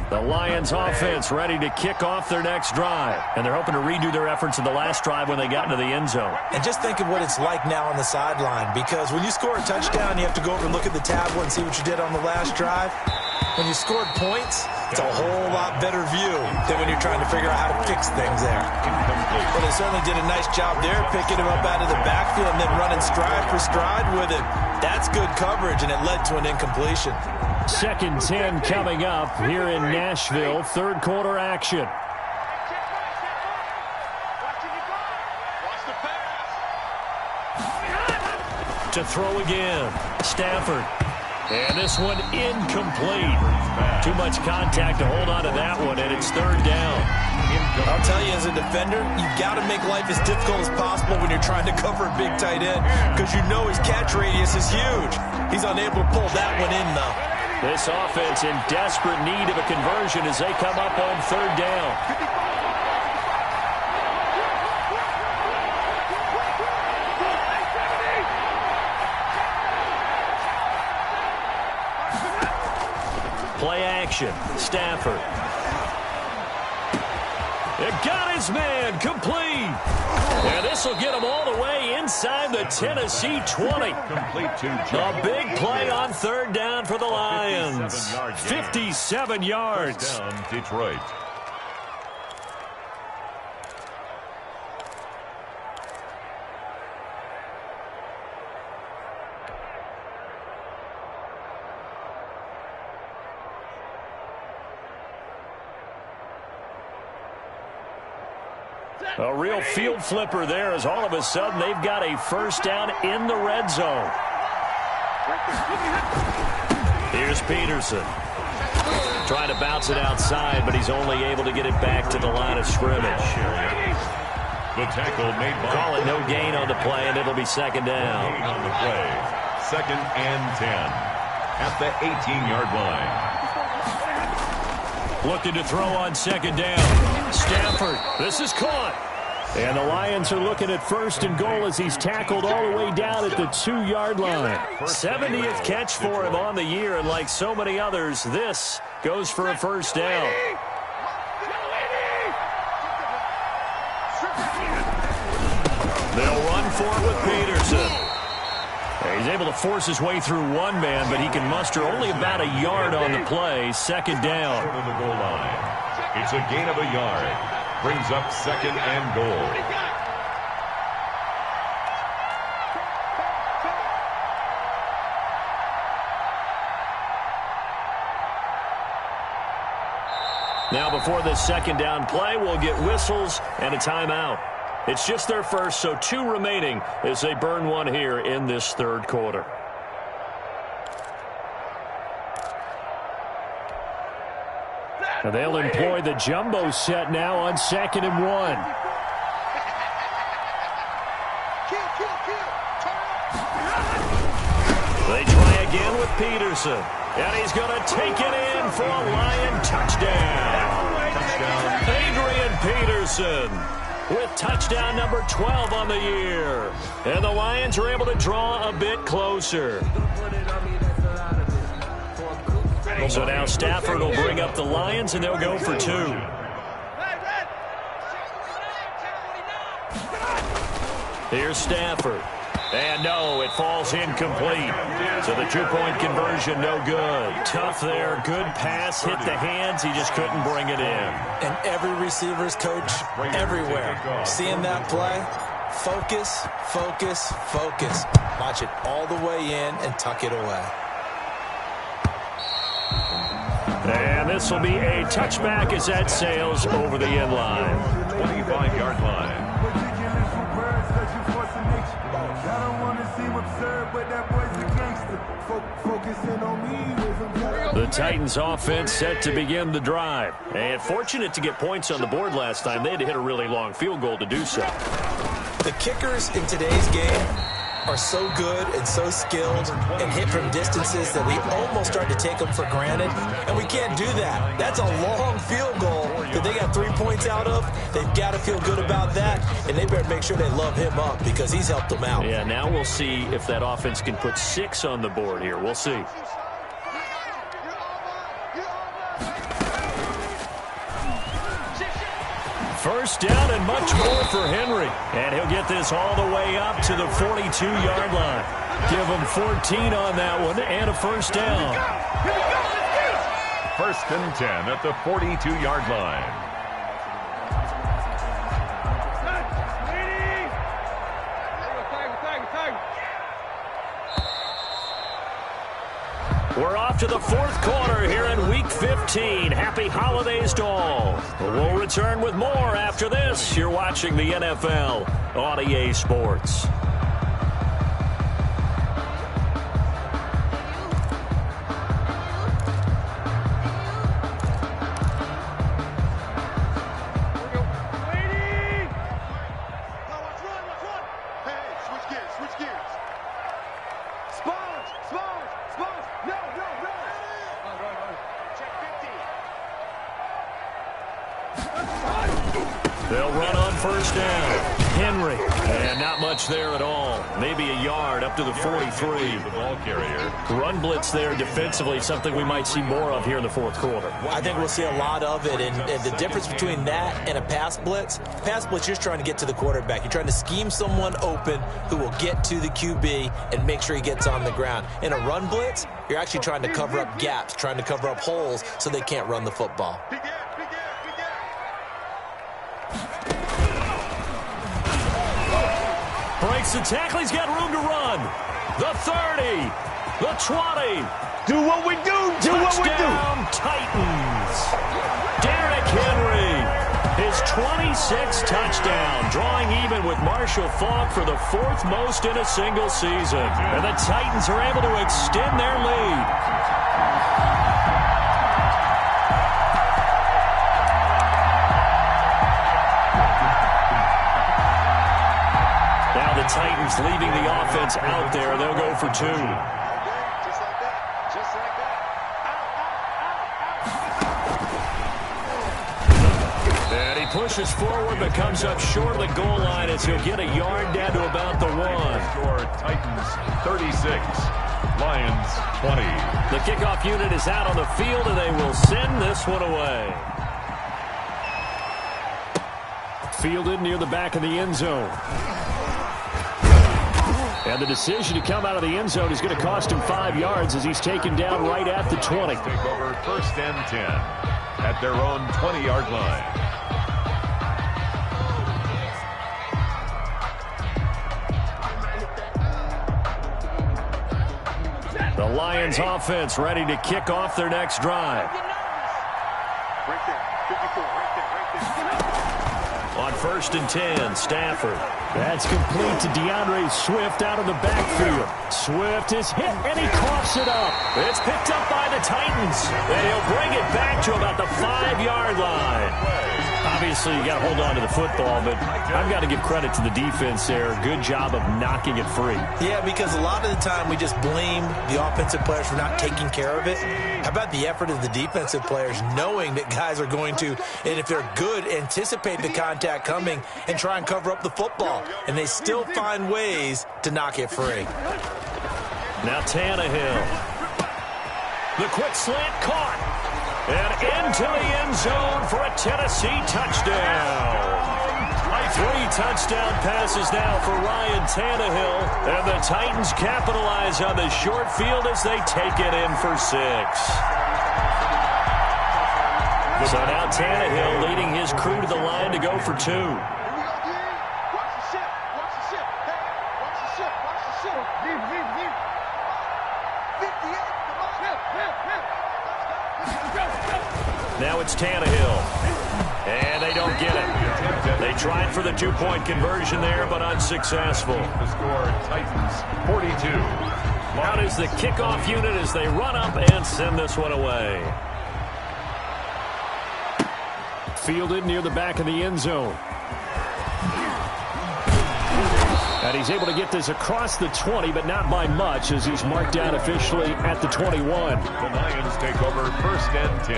The Lions offense ready to kick off their next drive. And they're hoping to redo their efforts in the last drive when they got into the end zone. And just think of what it's like now on the sideline, because when you score a touchdown, you have to go over and look at the tablet and see what you did on the last drive. When you scored points, it's a whole lot better view than when you're trying to figure out how to fix things there. Well, they certainly did a nice job there, picking him up out of the backfield and then running stride for stride with it. That's good coverage, and it led to an incompletion. 2nd and 10 coming up here in Nashville. Third quarter action. To throw again. Stafford. And this one incomplete. Too much contact to hold on to that one, and it's 3rd down. I'll tell you, as a defender, you've got to make life as difficult as possible when you're trying to cover a big tight end, because you know his catch radius is huge. He's unable to pull that one in, though. This offense in desperate need of a conversion as they come up on 3rd down. Play action. Stafford. It got his man complete. And this will get him all the way inside the Tennessee 20. Complete to A big play on 3rd down for the Lions. 57 yards. Down Detroit. A real field flipper there as all of a sudden they've got a 1st down in the red zone. Here's Peterson. Trying to bounce it outside, but he's only able to get it back to the line of scrimmage. The tackle made by... Call it no gain on the play, and it'll be 2nd down. On the play. 2nd and 10. At the 18-yard line. Looking to throw on 2nd down. Stafford. This is caught. And the Lions are looking at 1st and goal as he's tackled all the way down at the 2-yard line. 70th catch for him on the year, and like so many others, this goes for a 1st down. They'll run for it with Peterson. He's able to force his way through one man, but he can muster only about a yard on the play. 2nd down. To the goal line. It's a gain of a yard. Brings up 2nd and goal. Now before this 2nd down play, we'll get whistles and a timeout. It's just their first, so 2 remaining as they burn one here in this 3rd quarter. And they'll employ the jumbo set now on 2nd and 1. They try again with Peterson. And he's going to take it in for a Lion touchdown. Adrian Peterson with touchdown number 12 on the year. And the Lions are able to draw a bit closer. So now Stafford will bring up the Lions, and they'll go for 2. Here's Stafford. And no, it falls incomplete. So the 2-point conversion, no good. Tough there. Good pass, hit the hands. He just couldn't bring it in. And every receiver's coach everywhere, seeing that play, focus, focus, focus. Watch it all the way in and tuck it away. And this will be a touchback as that sails over the end line. 25-yard line. The Titans offense set to begin the drive. And fortunate to get points on the board last time. They had to hit a really long field goal to do so. The kickers in today's game are so good and so skilled and hit from distances that we almost start to take them for granted, and we can't do that. That's a long field goal that they got 3 points out of. They've got to feel good about that, and they better make sure they love him up because he's helped them out. Yeah, now we'll see if that offense can put 6 on the board here. We'll see. First down and much more for Henry. And he'll get this all the way up to the 42-yard line. Give him 14 on that one and a first down. First and 10 at the 42-yard line. We're off to the fourth quarter here in Week 15. Happy holidays to all. We'll return with more after this. You're watching the NFL on EA Sports. They'll run on first down. Henry. And not much there at all. Maybe a yard up to the 43. The ball carrier. Run blitz there defensively, something we might see more of here in the fourth quarter. I think we'll see a lot of it, and the difference between that and a pass blitz, you're just trying to get to the quarterback. You're trying to scheme someone open who will get to the QB and make sure he gets on the ground. In a run blitz, you're actually trying to cover up gaps, trying to cover up holes so they can't run the football. Breaks the tackle. He's got room to run. The 30. The 20. Do what we do. Do what we do. Touchdown, Titans. Derrick Henry. His 26th touchdown, drawing even with Marshall Faulk for the 4th most in a single season. And the Titans are able to extend their lead. The Titans leaving the offense out there. They'll go for 2. Just like that. Just like that. And he pushes forward but comes up short of the goal line as he'll get a yard down to about the 1. Score Titans 36, Lions 20. The kickoff unit is out on the field and they will send this one away. Fielded near the back of the end zone. And the decision to come out of the end zone is going to cost him 5 yards as he's taken down right at the 20. Take over first and 10 at their own 20-yard line. The Lions offense ready to kick off their next drive. Right there. 54. Right there. On first and 10, Stafford. That's complete to DeAndre Swift out of the backfield. Swift is hit, and he coughs it up. It's picked up by the Titans, and he'll bring it back to about the 5-yard line. Obviously, you got to hold on to the football, but I've got to give credit to the defense there. Good job of knocking it free. Yeah, because a lot of the time we just blame the offensive players for not taking care of it. How about the effort of the defensive players knowing that guys are going to, and if they're good, anticipate the contact coming and try and cover up the football. And they still find ways to knock it free. Now Tannehill. The quick slant caught. And into the end zone for a Tennessee touchdown. 3 touchdown passes now for Ryan Tannehill. And the Titans capitalize on the short field as they take it in for 6. So now Tannehill leading his crew to the line to go for 2. Now it's Tannehill. And they don't get it. They tried for the two-point conversion there, but unsuccessful. The score, Titans 42. Out is the kickoff unit as they run up and send this one away. Fielded near the back of the end zone. And he's able to get this across the 20, but not by much, as he's marked down officially at the 21. The Lions take over 1st and 10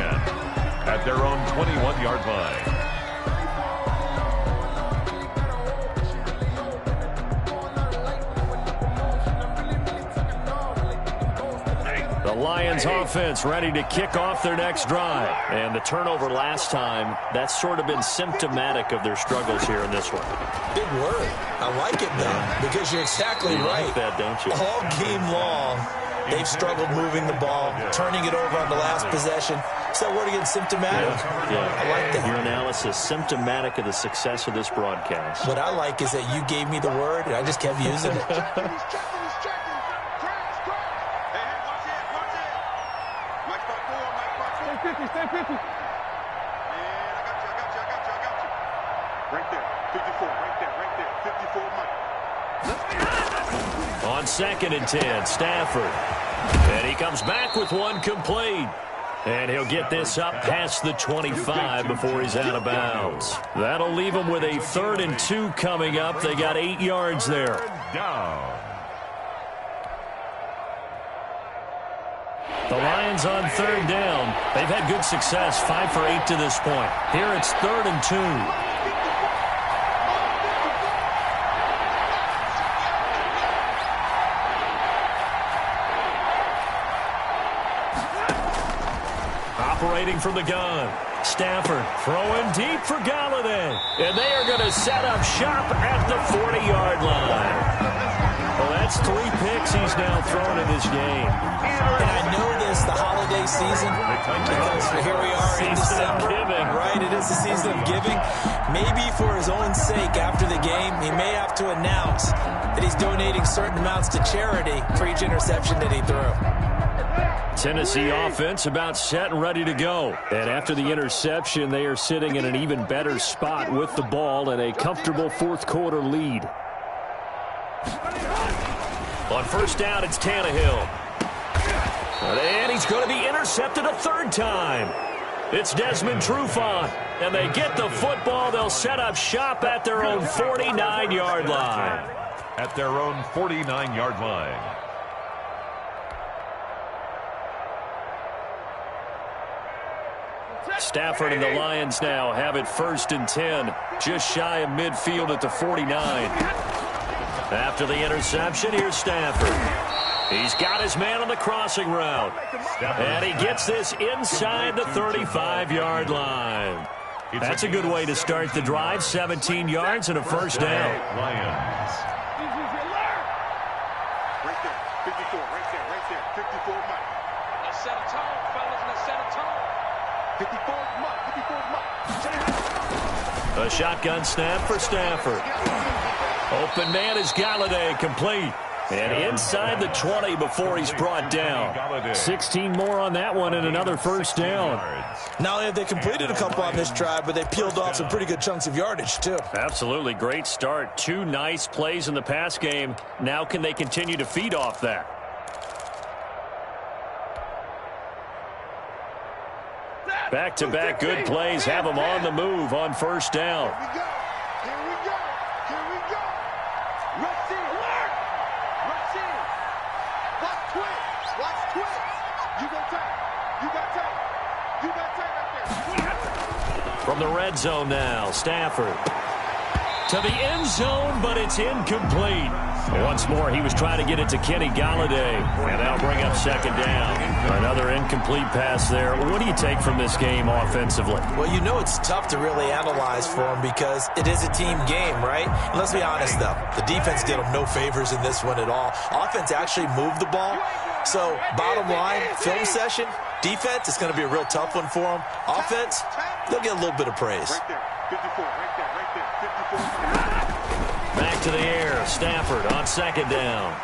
at their own 21-yard line. The Lions offense ready to kick off their next drive. And the turnover last time, that's sort of been symptomatic of their struggles here in this one. Big word. I like it, though, because you're exactly right. Like that, don't you? All game long, they've struggled moving the ball, turning it over on the last possession. Is that word again, symptomatic? Yeah. I like that. Your analysis, symptomatic of the success of this broadcast. What I like is that you gave me the word, and I just kept using it. Stay 50. Man, I got you. Right there, 54, right there, 54, Mike. On 2nd and 10, Stafford. And he comes back with one complete. And he'll get this up past the 25 before he's out of bounds. That'll leave him with a 3rd and 2 coming up. They got 8 yards there. Down. The Lions on 3rd down. They've had good success, 5 for 8 to this point. Here it's 3rd and 2. Operating from the gun. Stafford throwing deep for Galladay. And they are going to set up shop at the 40-yard line. Well, that's 3 picks he's now thrown in this game. And I know this, the holiday season, because here we are in December. Right, it is the season of giving. Maybe for his own sake after the game, he may have to announce that he's donating certain amounts to charity for each interception that he threw. Tennessee offense about set and ready to go. And after the interception, they are sitting in an even better spot with the ball and a comfortable 4th quarter lead. On 1st down, it's Tannehill. And he's going to be intercepted a 3rd time. It's Desmond Trufant. And they get the football. They'll set up shop at their own 49-yard line. At their own 49-yard line. Stafford and the Lions now have it 1st and 10. Just shy of midfield at the 49. After the interception, here's Stafford. He's got his man on the crossing route. And he gets this inside the 35-yard line. That's a good way to start the drive. 17 yards and a 1st down. Lions. Right there, 54, right there, 54, Mike. Let's set a tone, fellas, let's set a tone. 54, Mike. A shotgun snap for Stafford. Open man is Galladay, complete. And inside the 20 before he's brought down. 16 more on that one and another 1st down. Not only have they completed a couple on this drive, but they peeled off some pretty good chunks of yardage, too. Absolutely. Great start. 2 nice plays in the pass game. Now can they continue to feed off that? Back-to-back good plays have them on the move on 1st down. Here we go. Rush in. Watch twins. You got time right there. From the red zone now, Stafford. To the end zone, but it's incomplete. Once more, he was trying to get it to Kenny Galladay. And that'll bring up 2nd down. Another incomplete pass there. What do you take from this game offensively? Well, you know it's tough to really analyze for him because it is a team game, right? And let's be honest, though. The defense did him no favors in this one at all. Offense actually moved the ball. So, bottom line, film session, defense, it's going to be a real tough one for them. Offense, they'll get a little bit of praise. Right there, 54, right there, 54. Back to the air, Stafford on 2nd down.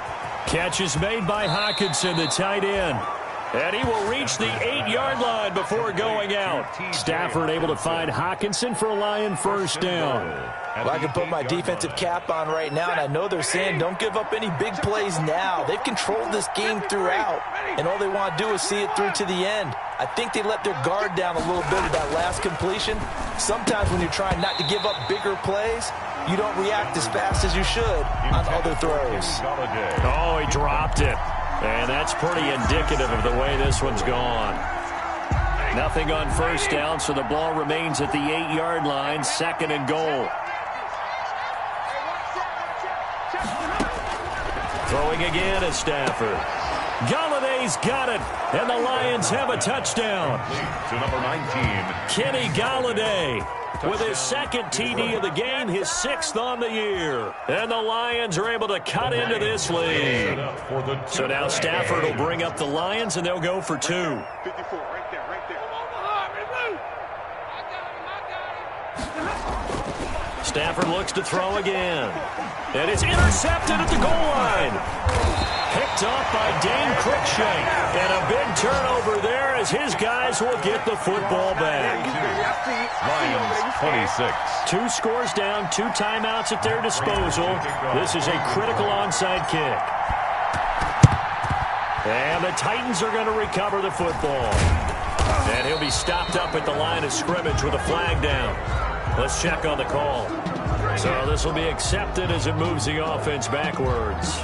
Catch is made by Hockenson, the tight end. And he will reach the 8-yard line before going out. Stafford able to find Hockenson for a Lion first down. Well, I can put my defensive cap on right now, and I know they're saying don't give up any big plays now. They've controlled this game throughout, and all they want to do is see it through to the end. I think they let their guard down a little bit at that last completion. Sometimes when you're trying not to give up bigger plays, you don't react as fast as you should on other throws. Oh, he dropped it. And that's pretty indicative of the way this one's gone. Nothing on first down, so the ball remains at the 8-yard line, 2nd and goal. Throwing again is Stafford. Galladay's got it, and the Lions have a touchdown. To number 19, Kenny Galladay with his 2nd TD of the game, his 6th on the year. And the Lions are able to cut into this lead. So now Stafford will bring up the Lions, and they'll go for 2. 54, right there, right there. Stafford looks to throw again. And it's intercepted at the goal line. Picked off by Dane Cruikshank. And a big turnover there as his guys will get the football back. Lions 26. 2 scores down, 2 timeouts at their disposal. This is a critical onside kick. And the Titans are going to recover the football. And he'll be stopped up at the line of scrimmage with a flag down. Let's check on the call. So this will be accepted as it moves the offense backwards.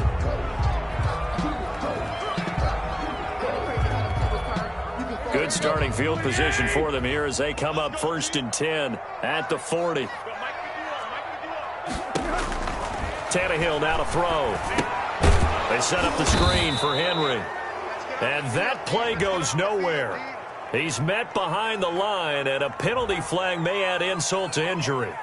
Good starting field position for them here as they come up 1st and 10 at the 40. Tannehill now to throw. They set up the screen for Henry. And that play goes nowhere. He's met behind the line, and a penalty flag may add insult to injury.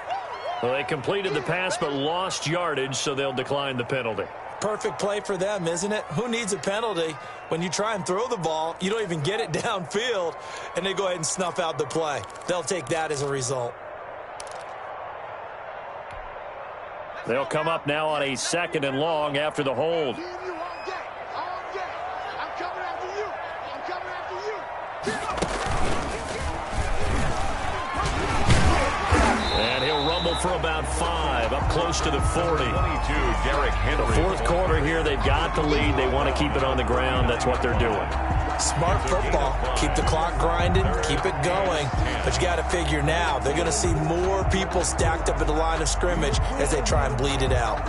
Well, they completed the pass but lost yardage, so they'll decline the penalty. Perfect play for them, isn't it? Who needs a penalty? When you try and throw the ball, you don't even get it downfield, and they go ahead and snuff out the play. They'll take that as a result. They'll come up now on a 2nd and long after the hold. And he'll rumble for about 5, up close to the 40. 22, Derrick Henry. The 4th quarter here, they've got the lead. They want to keep it on the ground. That's what they're doing. Smart football. Keep the clock grinding, keep it going. But you got to figure now, they're going to see more people stacked up at the line of scrimmage as they try and bleed it out.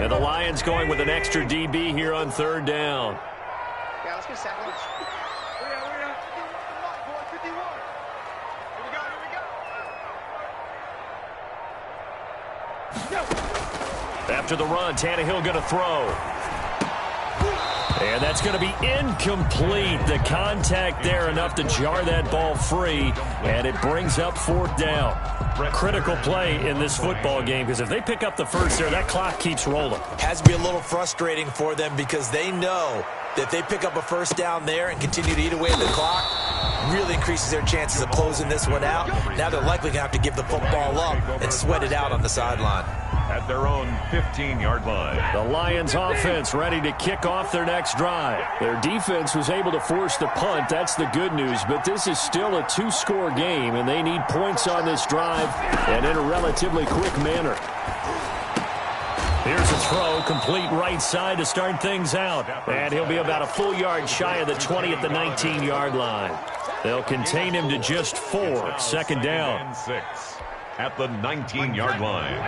And the Lions going with an extra DB here on 3rd down. Yeah, let's get second. After the run, Tannehill going to throw. And that's going to be incomplete. The contact there enough to jar that ball free, and it brings up 4th down. Critical play in this football game, because if they pick up the first there, that clock keeps rolling. Has to be a little frustrating for them because they know that if they pick up a first down there and continue to eat away at the clock, really increases their chances of closing this one out. Now they're likely going to have to give the football up and sweat it out on the sideline. At their own 15-yard line. The Lions offense ready to kick off their next drive. Their defense was able to force the punt. That's the good news, but this is still a 2-score game, and they need points on this drive and in a relatively quick manner. Here's a throw, complete right side to start things out. And he'll be about a full yard shy of the 20 at the 19-yard line. They'll contain him to just 4, 2nd down. And 6 at the 19-yard line.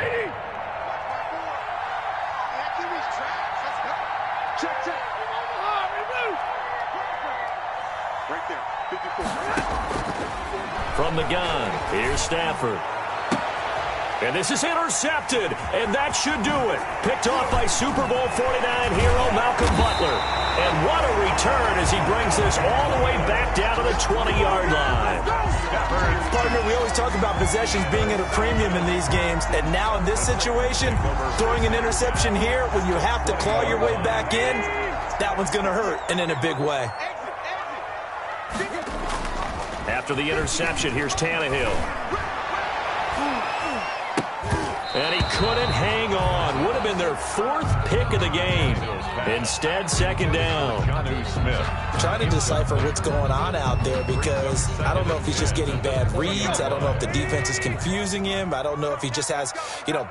Right there, 54. From the gun, here's Stafford. And this is intercepted, and that should do it. Picked off by Super Bowl 49 hero Malcolm Butler. And what a return as he brings this all the way back down to the 20-yard line. Partner, we always talk about possessions being at a premium in these games, and now in this situation, throwing an interception here when you have to claw your way back in, that one's going to hurt, and in a big way. After the interception, here's Tannehill. And he couldn't hang on. Would have been their 4th pick of the game. Instead, second down. Trying to decipher what's going on out there because I don't know if he's just getting bad reads. I don't know if the defense is confusing him. I don't know if he just has,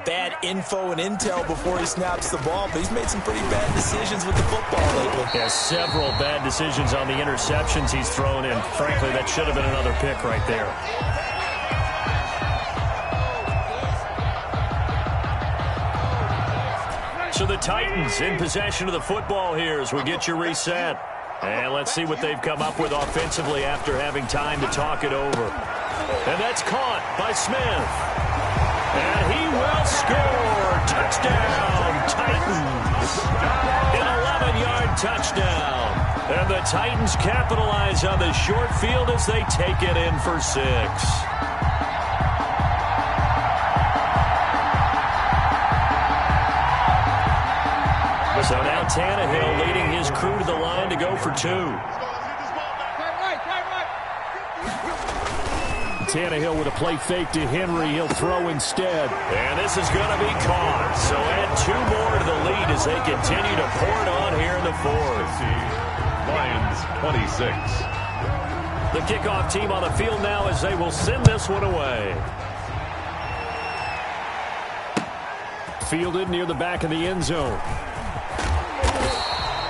bad info and intel before he snaps the ball. But he's made some pretty bad decisions with the football lately. Has several bad decisions on the interceptions he's thrown in. Frankly, that should have been another pick right there. So the Titans in possession of the football here as we get you reset. And let's see what they've come up with offensively after having time to talk it over. And that's caught by Smith. And he will score. Touchdown, Titans. An 11-yard touchdown. And the Titans capitalize on the short field as they take it in for 6. So now Tannehill leading his crew to the line to go for 2. Tannehill with a play fake to Henry. He'll throw instead. And this is going to be caught. So add 2 more to the lead as they continue to pour it on here in the 4th. Lions 26. The kickoff team on the field now as they will send this one away. Fielded near the back of the end zone.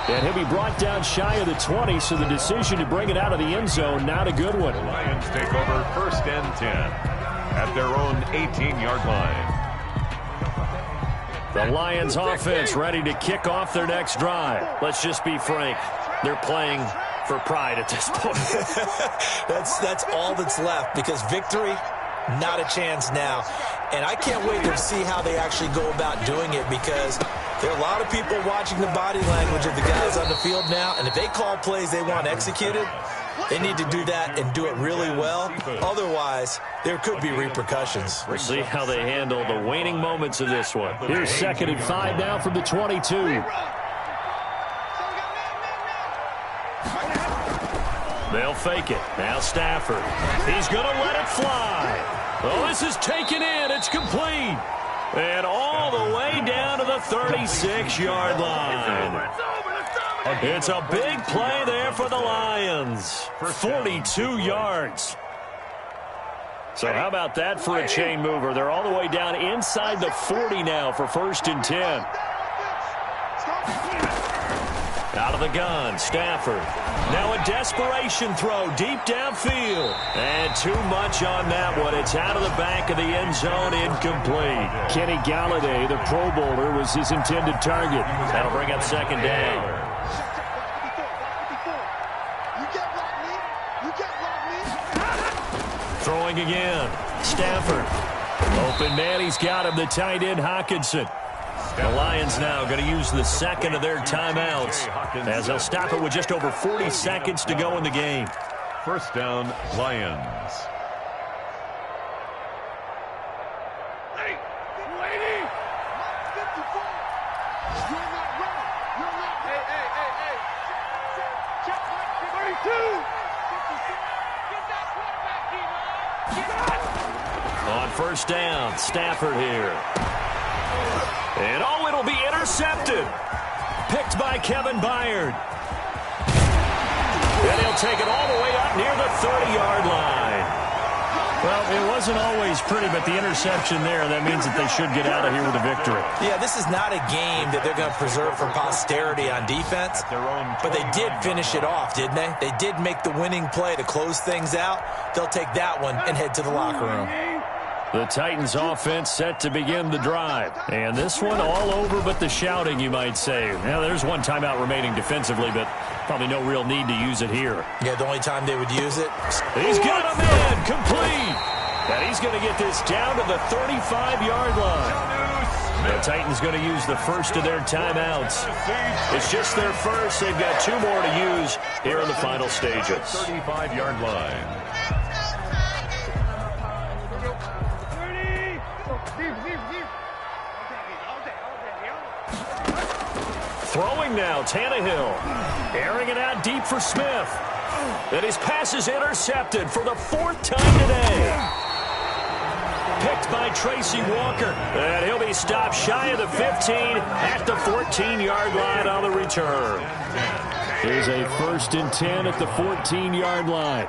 And he'll be brought down shy of the 20, so the decision to bring it out of the end zone, not a good one. The Lions take over 1st and 10 at their own 18-yard line. The Lions offense ready to kick off their next drive. Let's just be frank. They're playing for pride at this point. That's all that's left because victory, not a chance now. And I can't wait to see how they actually go about doing it because there are a lot of people watching the body language of the guys on the field now, and if they call plays they want executed, they need to do that and do it really well. Otherwise, there could be repercussions. We'll see how they handle the waning moments of this one. Here's 2nd and 5 now from the 22. They'll fake it. Now Stafford. He's going to let it fly. Oh, this is taken in. It's complete. And all the way down to the 36-yard line. It's a big play there for the Lions. 42 yards. So how about that for a chain mover? They're all the way down inside the 40 now for 1st and 10. Out of the gun, Stafford. Now a desperation throw deep downfield. And too much on that one. It's out of the back of the end zone, incomplete. Kenny Galladay, the Pro Bowler, was his intended target. That'll bring up 2nd down. Throwing again. Stafford. Open man, he's got him. The tight end, Hockenson. The Lions now going to use the 2nd of their timeouts as they'll stop it with just over 40 seconds to go in the game. 1st down, Lions. On 1st down, Stafford here. And oh, it'll be intercepted. Picked by Kevin Byard. And he'll take it all the way up near the 30-yard line. Well, it wasn't always pretty, but the interception there, that means that they should get out of here with a victory. Yeah, this is not a game that they're going to preserve for posterity on defense. But they did finish it off, didn't they? They did make the winning play to close things out. They'll take that one and head to the locker room. The Titans offense set to begin the drive. And this one all over but the shouting, you might say. Now, there's one timeout remaining defensively, but probably no real need to use it here. Yeah, the only time they would use it. He's got him in, complete. And he's going to get this down to the 35-yard line. The Titans going to use the 1st of their timeouts. It's just their 1st. They've got 2 more to use here in the final stages. 35-yard line. Throwing now, Tannehill. Airing it out deep for Smith. And his pass is intercepted for the 4th time today. Picked by Tracy Walker. And he'll be stopped shy of the 15 at the 14-yard line on the return. Here's a 1st and 10 at the 14-yard line.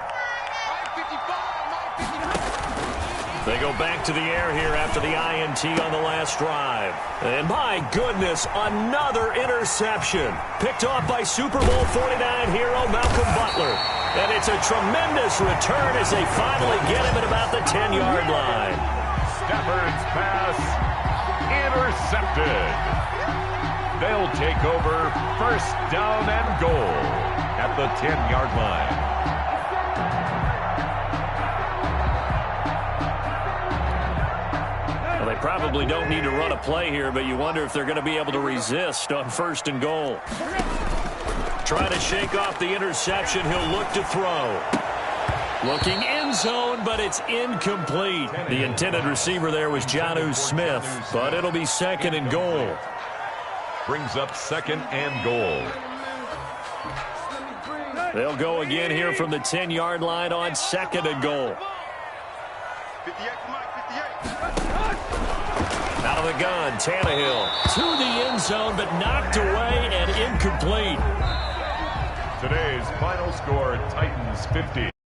They go back to the air here after the INT on the last drive. And my goodness, another interception. Picked off by Super Bowl 49 hero Malcolm Butler. And it's a tremendous return as they finally get him at about the 10-yard line. Stafford's pass intercepted. They'll take over 1st down and goal at the 10-yard line. Well, they probably don't need to run a play here, but you wonder if they're going to be able to resist on 1st and goal. Trying to shake off the interception. He'll look to throw. Looking end zone, but it's incomplete. The intended receiver there was Jonnu Smith, but it'll be 2nd and goal. Brings up 2nd and goal. They'll go again here from the 10-yard line on 2nd and goal. 58, Mike, 58. Out of the gun, Tannehill to the end zone, but knocked away and incomplete. Today's final score, Titans 50.